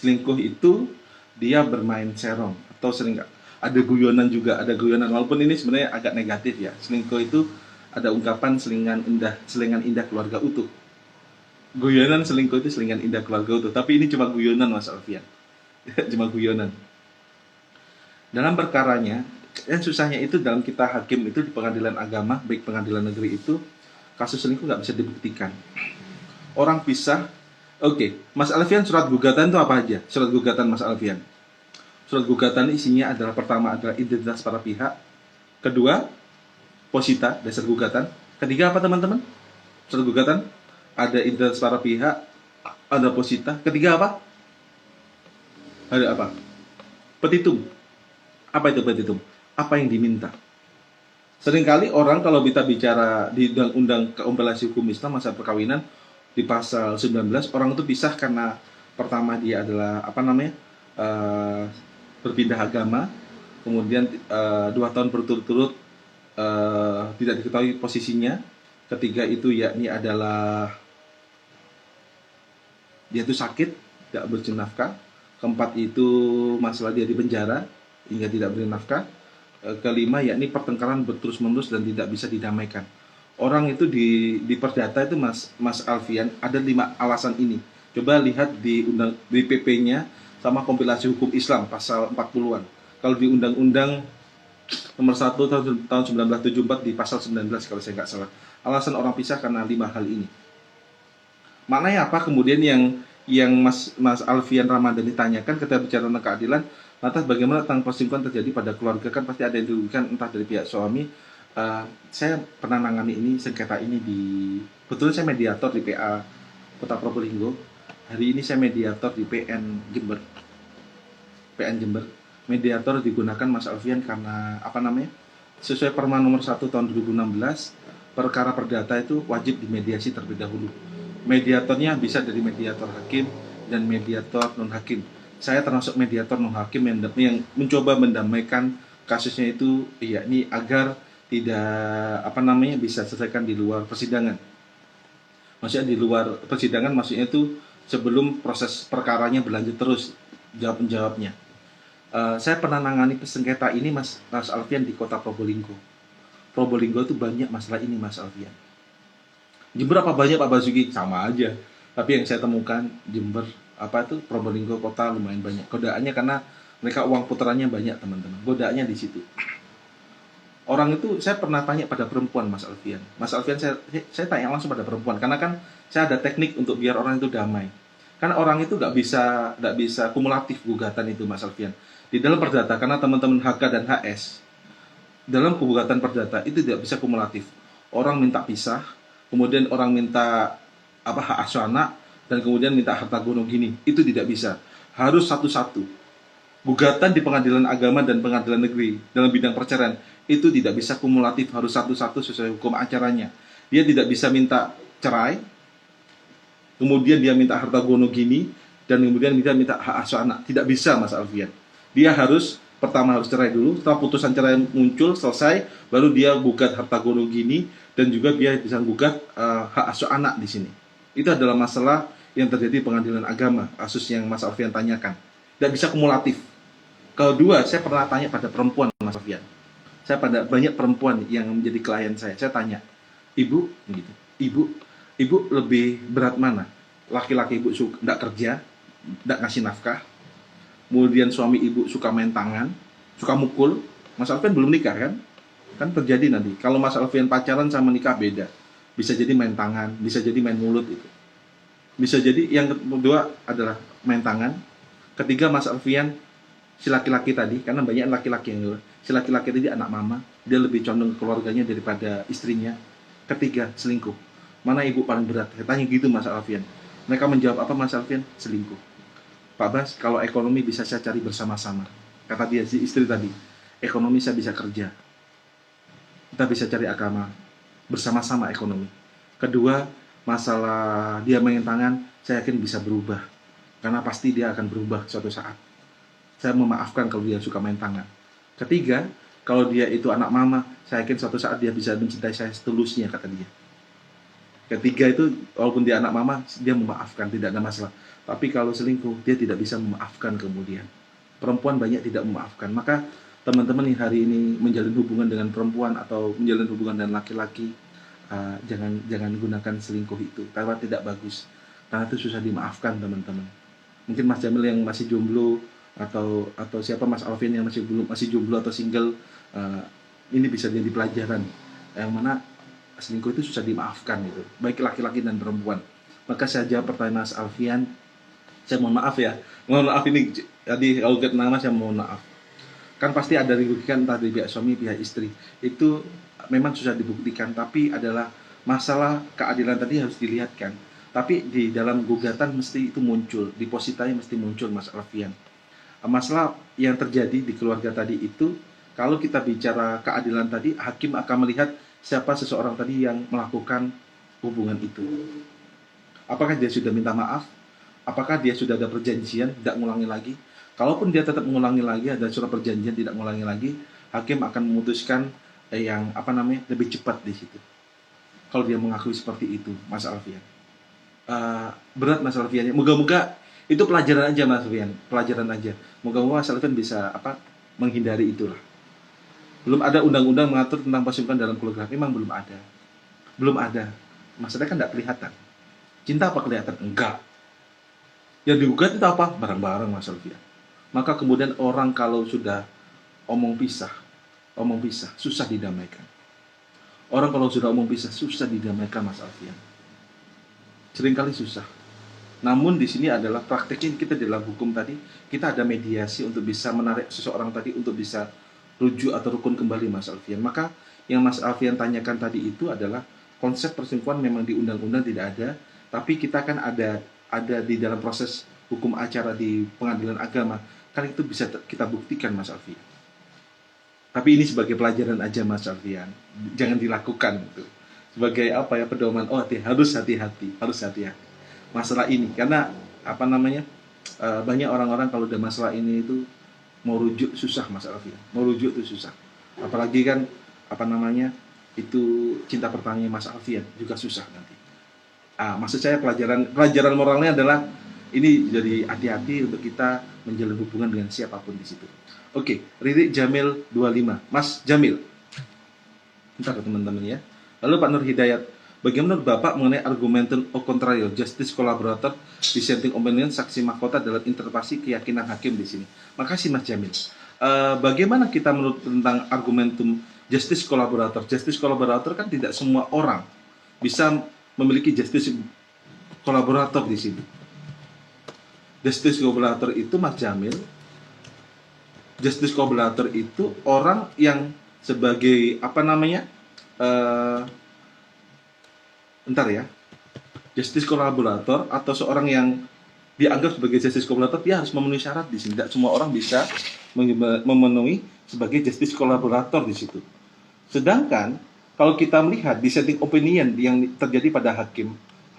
Selingkuh itu dia bermain serong atau sering ada guyonan juga, ada guyonan walaupun ini sebenarnya agak negatif ya. Selingkuh itu ada ungkapan selingan indah keluarga utuh. Guyonan selingkuh itu selingan indah keluarga utuh, tapi ini cuma guyonan Mas Alfian. Cuma guyonan. Dalam perkaranya, yang susahnya itu dalam kita hakim itu di pengadilan agama, baik pengadilan negeri itu, kasus selingkuh nggak bisa dibuktikan. Orang pisah, oke, Mas Alfian surat gugatan itu apa aja? Surat gugatan Mas Alfian. Surat gugatan isinya adalah pertama adalah identitas para pihak, kedua posita dasar gugatan, ketiga apa teman-teman? Surat gugatan ada identitas para pihak, ada posita, ketiga apa? Ada apa? Petitum. Apa itu petitum? Apa yang diminta? Seringkali orang kalau kita bicara di undang-undang kompilasi hukum Islam masa perkawinan di pasal 19, orang itu pisah karena pertama dia adalah berpindah agama, kemudian 2 tahun berturut-turut tidak diketahui posisinya, ketiga itu yakni adalah dia itu sakit, tidak berjenafkah, keempat itu masalah dia di penjara hingga tidak beri nafkah, kelima yakni pertengkaran berterus-menerus dan tidak bisa didamaikan. Orang itu di perdata itu Mas Alfian ada 5 alasan ini. Coba lihat di PP-nya sama kompilasi hukum Islam pasal 40-an. Kalau di undang-undang nomor 1 tahun 1974 di pasal 19 kalau saya nggak salah. Alasan orang pisah karena 5 hal ini. Maknanya apa kemudian yang Mas Alfian Ramadhani tanyakan ketika bicara tentang keadilan, lantas bagaimana tentang perselingkuhan terjadi pada keluarga, kan pasti ada yang dirugikan entah dari pihak suami. Saya pernah nangani ini, sengketa ini betul saya mediator di PA Kota Probolinggo. Hari ini saya mediator di PN Jember. Mediator digunakan Mas Alfian karena sesuai Perma nomor 1 tahun 2016, perkara perdata itu wajib dimediasi terlebih dahulu. Mediatornya bisa dari mediator hakim dan mediator non hakim. Saya termasuk mediator non hakim yang mencoba mendamaikan kasusnya itu, yakni agar tidak bisa selesaikan di luar persidangan. Maksudnya di luar persidangan maksudnya itu sebelum proses perkaranya berlanjut terus jawabnya. Saya pernah nangani sengketa ini Mas Alfian di Kota Probolinggo. Probolinggo itu banyak masalah ini Mas Alfian. Jember apa banyak Pak Basuki? Sama aja. Tapi yang saya temukan Jember Probolinggo kota lumayan banyak. Godaannya karena mereka uang putarannya banyak teman-teman. Godaannya di situ. Orang itu saya pernah tanya pada perempuan Mas Alfian. Mas Alfian saya tanya langsung pada perempuan karena kan saya ada teknik untuk biar orang itu damai. Karena orang itu nggak bisa kumulatif gugatan itu Mas Alfian. Di dalam perdata karena teman-teman HK dan HS dalam gugatan perdata itu tidak bisa kumulatif. Orang minta pisah, kemudian orang minta hak asuh anak, dan kemudian minta harta gono gini, itu tidak bisa. Harus satu-satu. Gugatan di pengadilan agama dan pengadilan negeri dalam bidang perceraian itu tidak bisa kumulatif, harus satu-satu sesuai hukum acaranya. Dia tidak bisa minta cerai, kemudian dia minta harta gono gini, dan kemudian dia minta hak asuh anak. Tidak bisa Mas Alfian. Dia pertama harus cerai dulu, setelah putusan cerai muncul, selesai, baru dia gugat harta gono gini, dan juga dia bisa gugat hak asuh anak di sini. Itu adalah masalah yang terjadi di pengadilan agama, kasus yang Mas Alfian tanyakan. Tidak bisa kumulatif. Kedua, saya pernah tanya pada perempuan Mas Alfian. Saya pada banyak perempuan yang menjadi klien saya tanya, ibu lebih berat mana? Laki-laki ibu tidak kerja, tidak ngasih nafkah, kemudian suami ibu suka main tangan, suka mukul. Mas Alfian belum nikah kan terjadi nanti. Kalau Mas Alfian pacaran sama nikah beda. Bisa jadi main tangan, bisa jadi main mulut itu. Bisa jadi yang kedua adalah main tangan. Ketiga Mas Alfian si laki-laki tadi, karena banyak laki-laki yang si laki-laki tadi anak mama, dia lebih condong ke keluarganya daripada istrinya. Ketiga selingkuh. Mana ibu paling berat? Saya tanya gitu Mas Alfian. Mereka menjawab apa Mas Alfian? Selingkuh. Pak Bas, kalau ekonomi bisa saya cari bersama-sama. Kata dia si istri tadi, ekonomi saya bisa kerja. Kita bisa cari agama bersama-sama ekonomi. Kedua, masalah dia main tangan, saya yakin bisa berubah. Karena pasti dia akan berubah suatu saat. Saya memaafkan kalau dia suka main tangan. Ketiga, kalau dia itu anak mama, saya yakin suatu saat dia bisa mencintai saya setulusnya, kata dia. Ketiga itu walaupun dia anak mama, dia memaafkan, tidak ada masalah. Tapi kalau selingkuh, dia tidak bisa memaafkan kemudian. Perempuan banyak tidak memaafkan. Maka teman-teman yang hari ini menjalin hubungan dengan perempuan atau menjalin hubungan dengan laki-laki, jangan jangan gunakan selingkuh itu karena tidak bagus. Karena itu susah dimaafkan teman-teman. Mungkin Mas Jamil yang masih jomblo atau siapa Mas Alvin yang masih jomblo atau single, ini bisa jadi pelajaran yang mana selingkuh itu susah dimaafkan itu, baik laki-laki dan perempuan. Maka saya jawab pertanyaan Mas Alfian, saya mohon maaf ya, mohon maaf ini tadi kalau nama saya mohon maaf. Kan pasti ada dirugikan entah dari pihak suami, pihak istri. Itu memang susah dibuktikan, tapi adalah masalah keadilan tadi harus dilihatkan. Tapi di dalam gugatan mesti itu muncul, depositanya mesti muncul Mas Alfian. Masalah yang terjadi di keluarga tadi itu, kalau kita bicara keadilan tadi, hakim akan melihat siapa seseorang tadi yang melakukan hubungan itu. Apakah dia sudah minta maaf? Apakah dia sudah ada perjanjian tidak mengulangi lagi? Kalaupun dia tetap mengulangi lagi, ada surat perjanjian tidak mengulangi lagi, hakim akan memutuskan yang lebih cepat di situ. Kalau dia mengakui seperti itu, Mas Alfian. Berat Mas Alfian. Moga-moga itu pelajaran aja Mas Alfian, pelajaran aja. Moga-moga Mas Alfian bisa menghindari itulah. Belum ada undang-undang mengatur tentang perselingkuhan dalam keluarga. Memang belum ada. Belum ada. Maksudnya kan tidak kelihatan. Cinta apa kelihatan? Enggak. Yang digugat itu apa? Barang-barang Mas Alfian. Maka kemudian orang kalau sudah omong pisah, susah didamaikan. Orang kalau sudah omong pisah, susah didamaikan Mas Alfian. Seringkali susah. Namun di sini adalah prakteknya kita dalam hukum tadi, kita ada mediasi untuk bisa menarik seseorang tadi untuk bisa rujuk atau rukun kembali Mas Alfian. Maka yang Mas Alfian tanyakan tadi itu adalah konsep perselingkuhan memang di undang-undang tidak ada, tapi kita kan ada di dalam proses hukum acara di pengadilan agama, kan itu bisa kita buktikan Mas Alfian. Tapi ini sebagai pelajaran aja Mas Alfian, jangan dilakukan itu. Sebagai pedoman, harus hati-hati masalah ini, karena banyak orang-orang kalau udah masalah ini itu mau rujuk susah Mas Alfian, mau rujuk itu susah. Apalagi kan itu cinta pertamanya Mas Alfian juga susah nanti. Maksud saya pelajaran moralnya adalah ini jadi hati-hati untuk kita menjalin hubungan dengan siapapun di situ. Oke, Riri Jamil 25. Mas Jamil. Bentar teman-teman ya. Lalu Pak Nur Hidayat, bagaimana menurut Bapak mengenai argumentum o contrario, justice collaborator, dissenting opinion, saksi mahkota dalam interpretasi keyakinan hakim di sini? Makasih Mas Jamil. Bagaimana kita menurut tentang argumentum justice collaborator? Justice collaborator kan tidak semua orang bisa memiliki justice collaborator di sini. Justice collaborator itu Mas Jamil, justice collaborator itu orang yang sebagai justice collaborator atau seorang yang dianggap sebagai justice collaborator, dia harus memenuhi syarat di sini. Tidak semua orang bisa memenuhi sebagai justice collaborator di situ. Sedangkan kalau kita melihat dissenting opinion yang terjadi pada hakim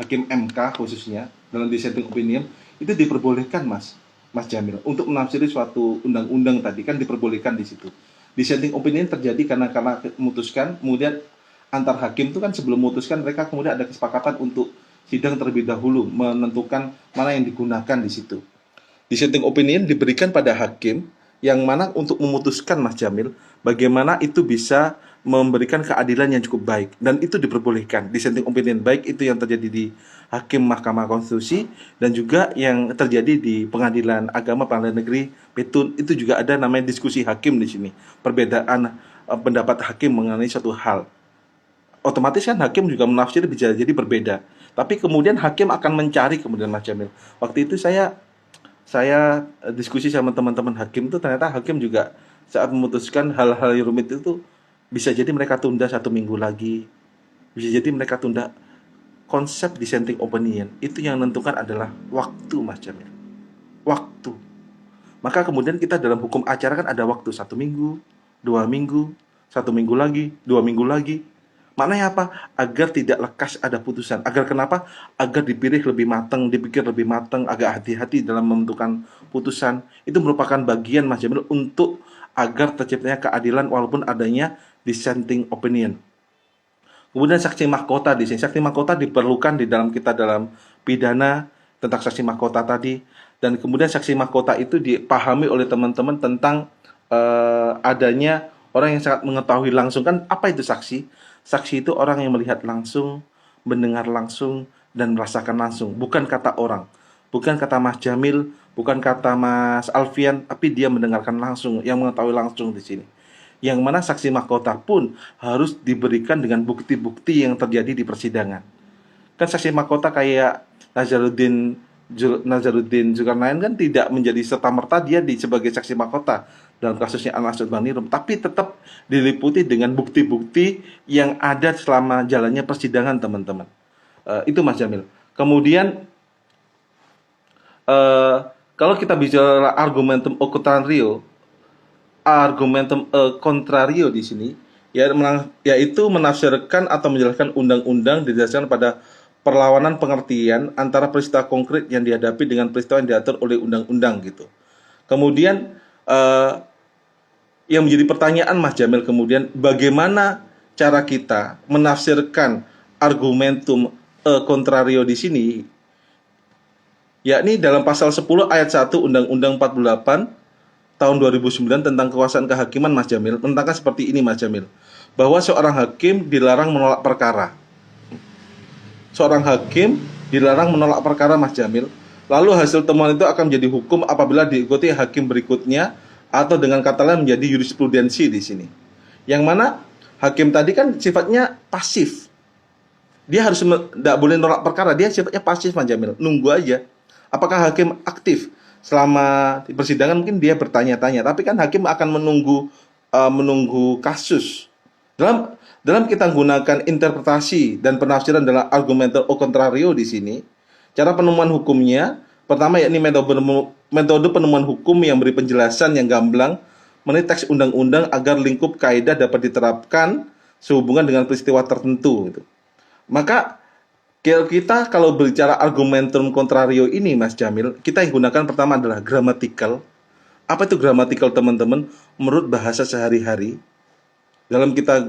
MK khususnya dalam dissenting opinion itu diperbolehkan Mas Jamil untuk menafsiri suatu undang-undang tadi kan diperbolehkan di situ. Dissenting opinion terjadi karena memutuskan, kemudian antar hakim itu kan sebelum memutuskan mereka kemudian ada kesepakatan untuk sidang terlebih dahulu menentukan mana yang digunakan di situ. Dissenting opinion diberikan pada hakim yang mana untuk memutuskan Mas Jamil bagaimana itu bisa memberikan keadilan yang cukup baik, dan itu diperbolehkan. Dissenting opinion baik itu yang terjadi di hakim Mahkamah Konstitusi dan juga yang terjadi di Pengadilan Agama Pengadilan Negeri Petun, itu juga ada namanya diskusi hakim di sini. Perbedaan pendapat hakim mengenai suatu hal. Otomatis kan hakim juga menafsir bisa jadi berbeda. Tapi kemudian hakim akan mencari kemudian Mas Jamil. Waktu itu saya diskusi sama teman-teman hakim itu, ternyata hakim juga saat memutuskan hal-hal yang rumit itu bisa jadi mereka tunda 1 minggu lagi, bisa jadi mereka tunda. Konsep dissenting opinion itu yang menentukan adalah waktu Mas Jamil, waktu. Maka kemudian kita dalam hukum acara kan ada waktu 1 minggu, 2 minggu, 1 minggu lagi, 2 minggu lagi. Maknanya apa? Agar tidak lekas ada putusan. Agar kenapa? Agar dipikir lebih matang, agak hati-hati dalam menentukan putusan. Itu merupakan bagian Mas Jamil untuk agar terciptanya keadilan walaupun adanya dissenting opinion. Kemudian saksi mahkota di sini. Saksi mahkota diperlukan di dalam kita dalam pidana tentang saksi mahkota tadi, dan kemudian saksi mahkota itu dipahami oleh teman-teman tentang adanya orang yang sangat mengetahui langsung. Kan apa itu saksi? Saksi itu orang yang melihat langsung, mendengar langsung, dan merasakan langsung. Bukan kata orang, bukan kata Mas Jamil, bukan kata Mas Alfian, tapi dia mendengarkan langsung, yang mengetahui langsung di sini. Yang mana saksi mahkota pun harus diberikan dengan bukti-bukti yang terjadi di persidangan. Kan saksi mahkota kayak Nazaruddin Zulkarnain kan tidak menjadi serta-merta dia sebagai saksi mahkota dalam kasusnya Al-Mas'ud Banirum, tapi tetap diliputi dengan bukti-bukti yang ada selama jalannya persidangan, teman-teman. Itu Mas Jamil. Kemudian kalau kita bicara argumentum contrario di sini, yaitu menafsirkan atau menjelaskan undang-undang didasarkan pada perlawanan pengertian antara peristiwa konkret yang dihadapi dengan peristiwa yang diatur oleh undang-undang gitu. Kemudian yang menjadi pertanyaan Mas Jamil kemudian, bagaimana cara kita menafsirkan argumentum contrario di sini, yakni dalam pasal 10 ayat 1 Undang-Undang 48 tahun 2009 tentang kekuasaan kehakiman, Mas Jamil, menerangkan seperti ini, Mas Jamil, bahwa seorang hakim dilarang menolak perkara. Seorang hakim dilarang menolak perkara, Mas Jamil. Lalu hasil temuan itu akan menjadi hukum apabila diikuti hakim berikutnya, atau dengan kata lain menjadi jurisprudensi di sini. Yang mana hakim tadi kan sifatnya pasif. Dia harus tidak boleh menolak perkara, dia sifatnya pasif, Mas Jamil, nunggu aja. Apakah hakim aktif? Selama di persidangan mungkin dia bertanya-tanya, tapi kan hakim akan menunggu kasus. Dalam kita gunakan interpretasi dan penafsiran dalam argumentum o contrario di sini, cara penemuan hukumnya pertama yakni metode penemuan hukum yang beri penjelasan yang gamblang mengenai teks undang-undang agar lingkup kaidah dapat diterapkan sehubungan dengan peristiwa tertentu gitu. Maka kita kalau berbicara argumentum contrario ini, Mas Jamil, kita yang gunakan pertama adalah grammatical. Apa itu grammatical, teman-teman? Menurut bahasa sehari-hari, dalam kita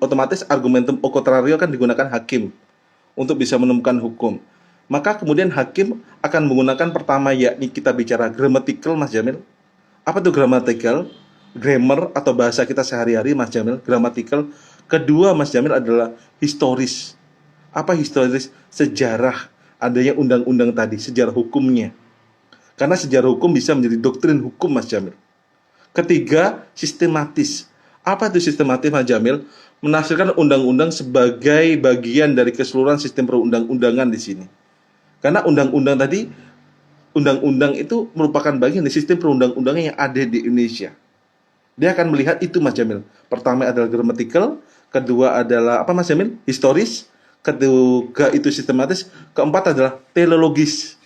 otomatis argumentum o contrario kan digunakan hakim untuk bisa menemukan hukum. Maka kemudian hakim akan menggunakan pertama yakni kita bicara grammatical, Mas Jamil. Apa itu grammatical? Grammar atau bahasa kita sehari-hari, Mas Jamil, grammatical. Kedua, Mas Jamil, adalah historis. Apa historis? Sejarah adanya undang-undang tadi, sejarah hukumnya. Karena sejarah hukum bisa menjadi doktrin hukum, Mas Jamil. Ketiga, sistematis. Apa itu sistematis, Mas Jamil? Menafsirkan undang-undang sebagai bagian dari keseluruhan sistem perundang-undangan di sini. Karena undang-undang tadi, undang-undang itu merupakan bagian dari sistem perundang-undangan yang ada di Indonesia. Dia akan melihat itu, Mas Jamil. Pertama adalah grammatical, kedua adalah apa, Mas Jamil? Historis. Ketiga itu sistematis, keempat adalah teleologis.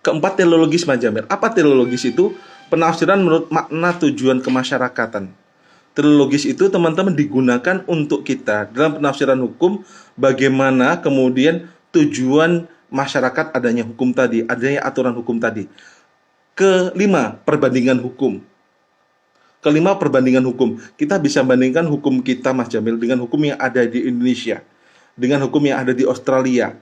Keempat teleologis, Mas Jamil. Apa teleologis itu? Penafsiran menurut makna tujuan kemasyarakatan. Teleologis itu, teman-teman, digunakan untuk kita dalam penafsiran hukum, bagaimana kemudian tujuan masyarakat adanya hukum tadi, adanya aturan hukum tadi. Kelima, perbandingan hukum. Kita bisa bandingkan hukum kita, Mas Jamil, dengan hukum yang ada di Indonesia, dengan hukum yang ada di Australia.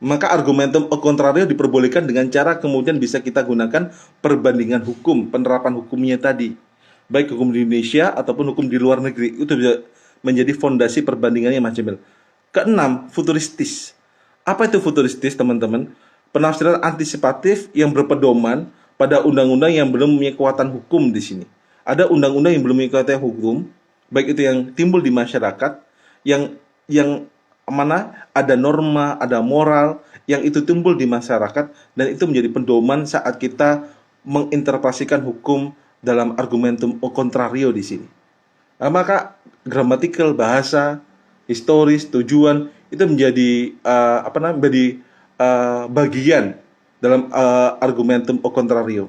Maka argumentum o contrario diperbolehkan dengan cara kemudian bisa kita gunakan perbandingan hukum, penerapan hukumnya tadi, baik hukum di Indonesia ataupun hukum di luar negeri. Itu bisa menjadi fondasi perbandingannya, Mas Jamil. Keenam, futuristis. Apa itu futuristis, teman-teman? Penafsiran antisipatif yang berpedoman pada undang-undang yang belum mempunyai kekuatan hukum di sini. Ada undang-undang yang belum mengikuti hukum, baik itu yang timbul di masyarakat, yang mana ada norma, ada moral, yang itu timbul di masyarakat, dan itu menjadi pedoman saat kita menginterpretasikan hukum dalam argumentum o contrario di sini. Nah, maka grammatical, bahasa, historis, tujuan, itu menjadi bagian dalam argumentum o contrario.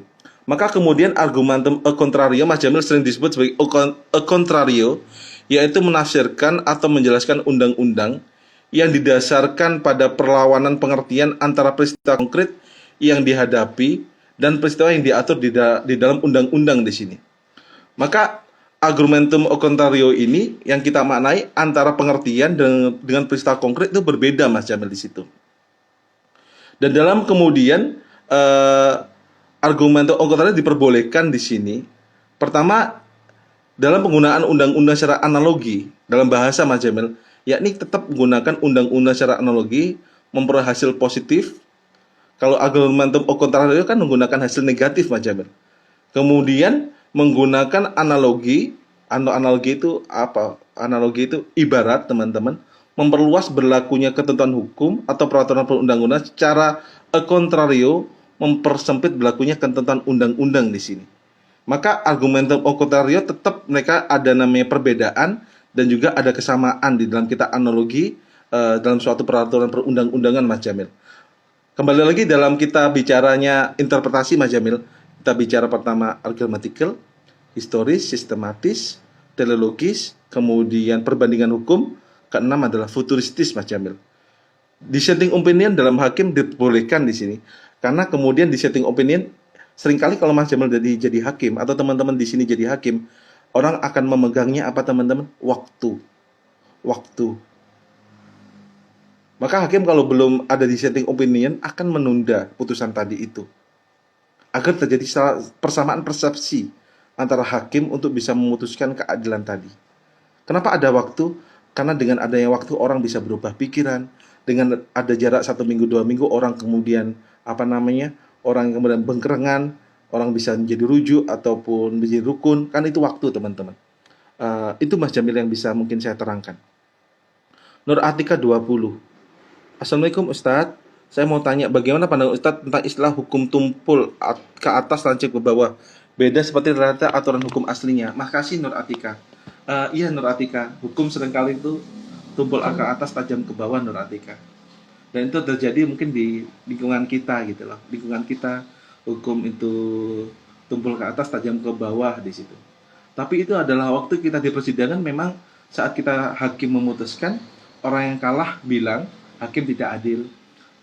Maka kemudian argumentum a contrario, Mas Jamil, sering disebut sebagai a contrario, yaitu menafsirkan atau menjelaskan undang-undang yang didasarkan pada perlawanan pengertian antara peristiwa konkret yang dihadapi dan peristiwa yang diatur di dalam undang-undang di sini. Maka argumentum o contrario ini yang kita maknai antara pengertian dengan peristiwa konkret itu berbeda, Mas Jamil, di situ. Dan dalam kemudian argumentum o contrario diperbolehkan di sini. Pertama, dalam penggunaan undang-undang secara analogi dalam bahasa, Mas Jamil, yakni tetap menggunakan undang-undang secara analogi memperoleh hasil positif. Kalau argumentum o contrario kan menggunakan hasil negatif, Mas Jamil. Kemudian menggunakan analogi, analogi itu apa? Analogi itu ibarat, teman-teman, memperluas berlakunya ketentuan hukum atau peraturan perundang-undangan secara contrario mempersempit berlakunya ketentuan undang-undang di sini. Maka argumentum o contrario tetap mereka ada namanya perbedaan dan juga ada kesamaan di dalam kita analogi dalam suatu peraturan perundang-undangan, Mas Jamil. Kembali lagi dalam kita bicaranya interpretasi, Mas Jamil, kita bicara pertama argumatical, historis, sistematis, teleologis, kemudian perbandingan hukum, keenam adalah futuristis, Mas Jamil. Dissenting opinion dalam hakim dibolehkan di sini, karena kemudian dissenting opinion seringkali kalau Mas Jamil jadi hakim atau teman-teman di sini jadi hakim, orang akan memegangnya apa, teman-teman? Waktu. Maka hakim kalau belum ada dissenting opinion akan menunda putusan tadi itu, agar terjadi persamaan persepsi antara hakim untuk bisa memutuskan keadilan tadi. Kenapa ada waktu? Karena dengan adanya waktu orang bisa berubah pikiran. Dengan ada jarak 1 minggu 2 minggu orang kemudian orang kemudian bengkerengan, orang bisa menjadi rujuk ataupun menjadi rukun. Kan itu waktu, teman-teman. Itu Mas Jamil yang bisa mungkin saya terangkan. Nur Atika 20. Assalamualaikum Ustadz, saya mau tanya bagaimana pandangan Ustadz tentang istilah hukum tumpul ke atas lancip ke bawah, beda seperti ternyata aturan hukum aslinya. Makasih Nur Atika. Iya Nur Atika, hukum seringkali itu tumpul ke atas tajam ke bawah, Nur Atika. Dan itu terjadi mungkin di lingkungan kita gitu loh. Lingkungan kita hukum itu tumpul ke atas tajam ke bawah di situ. Tapi itu adalah waktu kita di persidangan, memang saat kita hakim memutuskan, orang yang kalah bilang hakim tidak adil.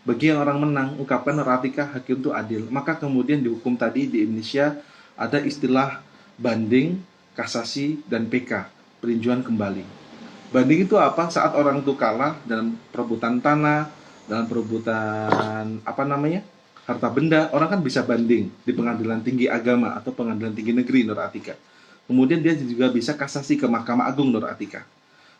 Bagi yang orang menang, ungkapkan Nur Atika hakim itu adil. Maka kemudian di hukum tadi di Indonesia ada istilah banding, kasasi, dan PK, peninjauan kembali. Banding itu apa? Saat orang itu kalah dalam perebutan tanah, dalam perebutan harta benda, orang kan bisa banding di pengadilan tinggi agama atau pengadilan tinggi negeri, Nur Atika. Kemudian dia juga bisa kasasi ke Mahkamah Agung, Nur Atika.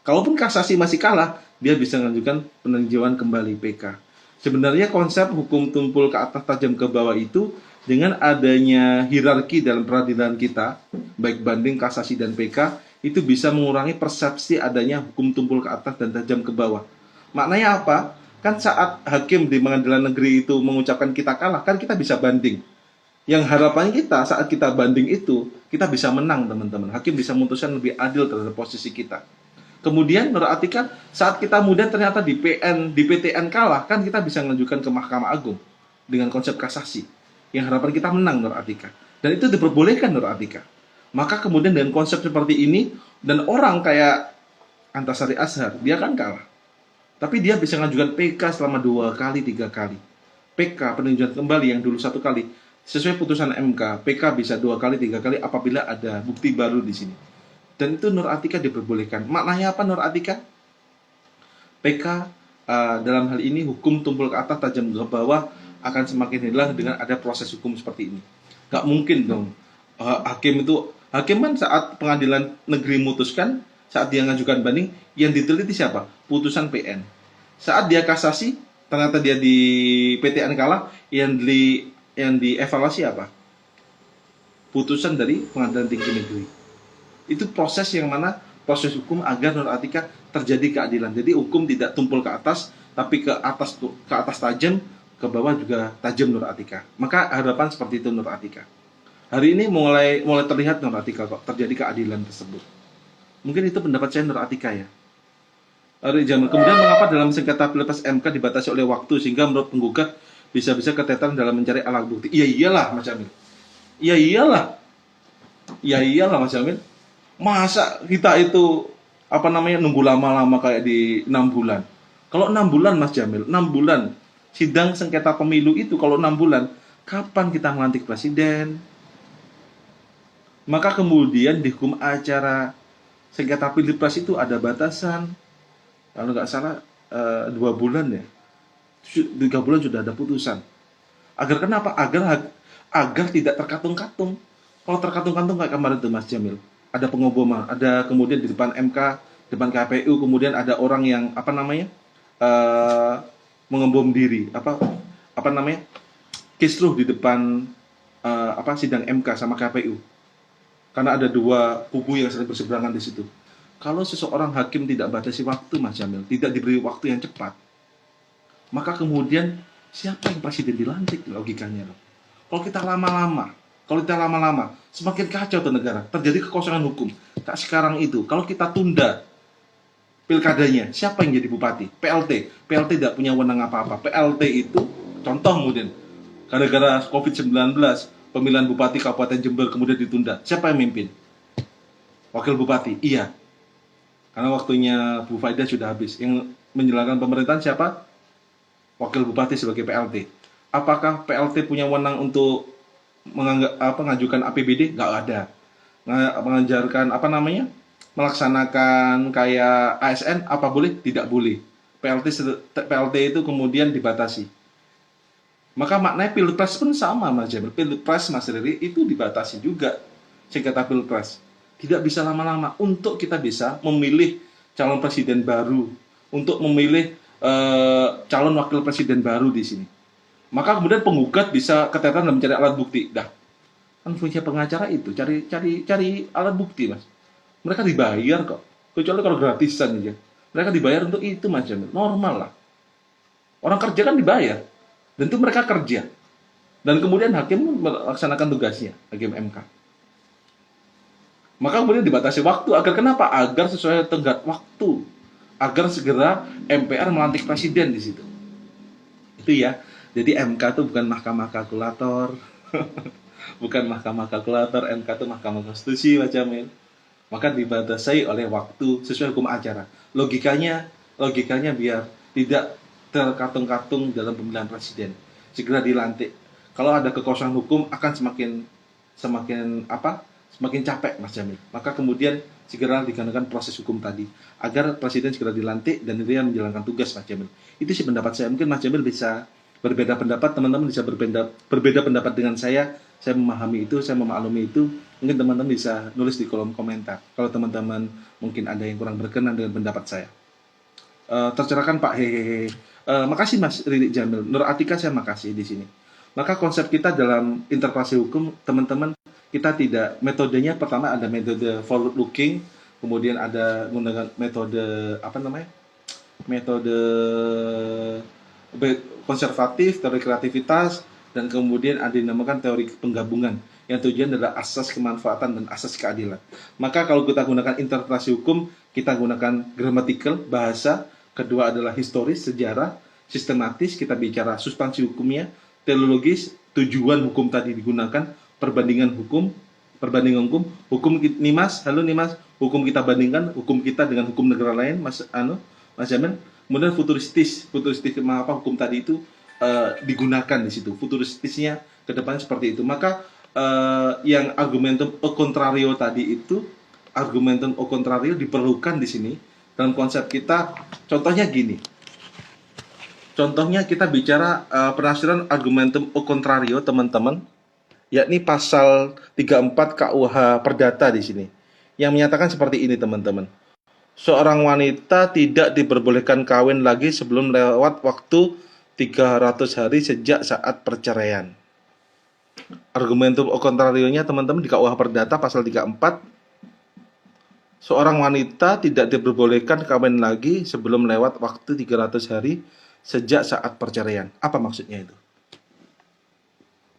Kalaupun kasasi masih kalah, dia bisa mengajukan peninjauan kembali PK. Sebenarnya konsep hukum tumpul ke atas tajam ke bawah itu dengan adanya hierarki dalam peradilan kita, baik banding, kasasi, dan PK, itu bisa mengurangi persepsi adanya hukum tumpul ke atas dan tajam ke bawah. Maknanya apa? Kan saat hakim di pengadilan negeri itu mengucapkan kita kalah, kan kita bisa banding. Yang harapannya kita saat kita banding itu, kita bisa menang, teman-teman. Hakim bisa memutuskan lebih adil terhadap posisi kita. Kemudian Nur Atika, saat kita muda ternyata di PTN kalah, kan kita bisa mengajukan ke Mahkamah Agung dengan konsep kasasi. Yang harapan kita menang, Nur Atika. Dan itu diperbolehkan, Nur Atika. Maka kemudian dengan konsep seperti ini, dan orang kayak Antasari Azhar, dia kan kalah. Tapi dia bisa mengajukan PK selama 2 kali, 3 kali. PK, peninjauan kembali yang dulu 1 kali. Sesuai putusan MK, PK bisa 2 kali, 3 kali apabila ada bukti baru di sini. Dan itu Nur Atika diperbolehkan. Maknanya apa Nur Atika? PK dalam hal ini hukum tumpul ke atas tajam ke bawah akan semakin hilang dengan ada proses hukum seperti ini. Gak mungkin dong hakim kan saat pengadilan negeri memutuskan, saat dia mengajukan banding, yang diteliti siapa? Putusan PN. Saat dia kasasi, ternyata dia di PTN kalah, yang dievaluasi apa? Putusan dari pengadilan tinggi negeri. Itu proses yang mana proses hukum agar Nur Atika terjadi keadilan. Jadi hukum tidak tumpul ke atas, tapi ke atas tajam, ke bawah juga tajam, Nur Atika. Maka harapan seperti itu, Nur Atika. Hari ini mulai terlihat, Nur Atika, kok terjadi keadilan tersebut. Mungkin itu pendapat saya, Nur Atika, ya. Kemudian mengapa dalam sengketa Pilpres MK dibatasi oleh waktu sehingga menurut penggugat bisa-bisa keteteran dalam mencari alat bukti? Iya iyalah, Mas Jamil. Iya iyalah, Mas Jamil. Masa kita itu nunggu lama-lama kayak di 6 bulan. Kalau 6 bulan, Mas Jamil, 6 bulan sidang sengketa pemilu itu, kalau 6 bulan, kapan kita melantik presiden? Maka kemudian di hukum acara sengketa pilpres itu ada batasan, kalau nggak salah 2 bulan ya, 3 bulan sudah ada putusan. Agar kenapa? Agar tidak terkatung-katung. Kalau terkatung-katung kayak kemarin tuh Mas Jamil, ada pengoboman, ada kemudian di depan MK, depan KPU, kemudian ada orang yang apa namanya eh mengebom diri, apa namanya kisruh di depan sidang MK sama KPU, karena ada dua kubu yang saling berseberangan di situ. Kalau seseorang hakim tidak batasi waktu, Mas Jamil, tidak diberi waktu yang cepat, maka kemudian siapa yang presiden dilantik logikanya loh. Kalau kita lama-lama, semakin kacau tuh negara, terjadi kekosongan hukum. Tak sekarang itu, kalau kita tunda pilkadanya, siapa yang jadi bupati? PLT tidak punya wewenang apa-apa. PLT itu contoh kemudian gara-gara COVID-19 pemilihan bupati Kabupaten Jember kemudian ditunda. Siapa yang mimpin? Wakil bupati. Iya. Karena waktunya Bu Faida sudah habis. Yang menjalankan pemerintahan siapa? Wakil bupati sebagai PLT. Apakah PLT punya wewenang untuk mengajukan APBD? Nggak ada. Mengajarkan melaksanakan kayak ASN apa boleh? Tidak boleh. PLT itu kemudian dibatasi. Maka maknanya pilpres pun sama Mas Jamil. Pilpres Mas Riri itu dibatasi juga sengketa pilpres. Tidak bisa lama-lama untuk kita bisa memilih calon presiden baru, untuk memilih calon wakil presiden baru di sini. Maka kemudian penggugat bisa keteteran dan mencari alat bukti. Dah, kan fungsi pengacara itu cari alat bukti, Mas. Mereka dibayar kok. Kecuali kalau gratisan aja. Mereka dibayar untuk itu, Mas Jamil. Normal lah. Orang kerja kan dibayar. Dan itu mereka kerja. Dan kemudian hakim melaksanakan tugasnya, hakim MK. Maka kemudian dibatasi waktu. Agar kenapa? Agar sesuai tenggat waktu. Agar segera MPR melantik presiden di situ. Itu ya. Jadi MK itu bukan mahkamah kalkulator. Bukan mahkamah kalkulator. MK itu mahkamah konstitusi, Mas Jamil. Maka dibatasi oleh waktu sesuai hukum acara. Logikanya biar tidak terkatung-katung dalam pemilihan presiden. Segera dilantik. Kalau ada kekosongan hukum akan semakin capek, Mas Jamil. Maka kemudian segera digandakan proses hukum tadi agar presiden segera dilantik dan dia menjalankan tugas, Mas Jamil. Itu sih pendapat saya. Mungkin Mas Jamil bisa berbeda pendapat, teman-teman bisa berbeda pendapat dengan saya. Saya memahami itu, saya memaklumi itu. Mungkin teman-teman bisa nulis di kolom komentar. Kalau teman-teman mungkin ada yang kurang berkenan dengan pendapat saya. Tercerahkan Pak, hehehe. Makasih Mas Riri Jamil. Nur Atika saya makasih di sini. Maka konsep kita dalam interpretasi hukum, teman-teman, kita tidak, metodenya pertama ada metode forward looking, kemudian ada menggunakan metode konservatif, teori kreativitas, dan kemudian ada yang dinamakan teori penggabungan yang tujuan adalah asas kemanfaatan dan asas keadilan. Maka kalau kita gunakan interpretasi hukum, kita gunakan grammatical, bahasa, kedua adalah historis, sejarah, sistematis, kita bicara substansi hukumnya, teleologis, tujuan hukum tadi digunakan, perbandingan hukum, hukum Nimas, halo Nimas, hukum kita bandingkan, hukum kita dengan hukum negara lain, Mas Jamin. Kemudian futuristis hukum tadi itu digunakan di situ. Futuristisnya ke depan seperti itu. Maka yang argumentum o contrario tadi itu, argumentum o contrario diperlukan di sini dalam konsep kita. Contohnya gini. Contohnya kita bicara penafsiran argumentum o contrario, teman-teman, yakni pasal 34 KUH Perdata di sini. Yang menyatakan seperti ini, teman-teman. Seorang wanita tidak diperbolehkan kawin lagi sebelum lewat waktu 300 hari sejak saat perceraian. Argumentum o contrario-nya, teman-teman, di KUH Perdata pasal 34. Seorang wanita tidak diperbolehkan kawin lagi sebelum lewat waktu 300 hari sejak saat perceraian. Apa maksudnya itu?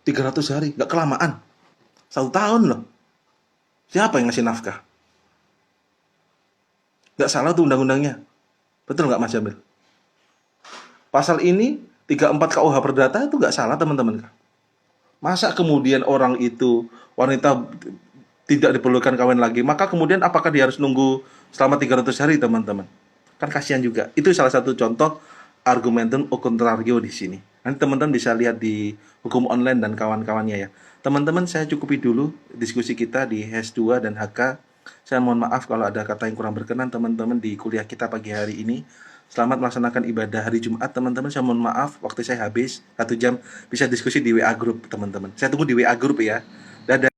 300 hari, gak kelamaan. 1 tahun loh. Siapa yang ngasih nafkah? Gak salah tuh undang-undangnya. Betul gak Mas Jamil? Pasal ini 34 KUH Perdata itu gak salah, teman-teman. Masa kemudian orang itu, wanita tidak diperlukan kawin lagi, maka kemudian apakah dia harus nunggu selama 300 hari, teman-teman? Kan kasihan juga. Itu salah satu contoh argumentum o contrario di sini. Nanti teman-teman bisa lihat di hukum online dan kawan-kawannya ya. Teman-teman, saya cukupi dulu diskusi kita di HES 2 dan HK. Saya mohon maaf kalau ada kata yang kurang berkenan teman-teman di kuliah kita pagi hari ini. Selamat melaksanakan ibadah hari Jumat teman-teman. Saya mohon maaf waktu saya habis 1 jam, bisa diskusi di WA group teman-teman. Saya tunggu di WA group ya. Dadah.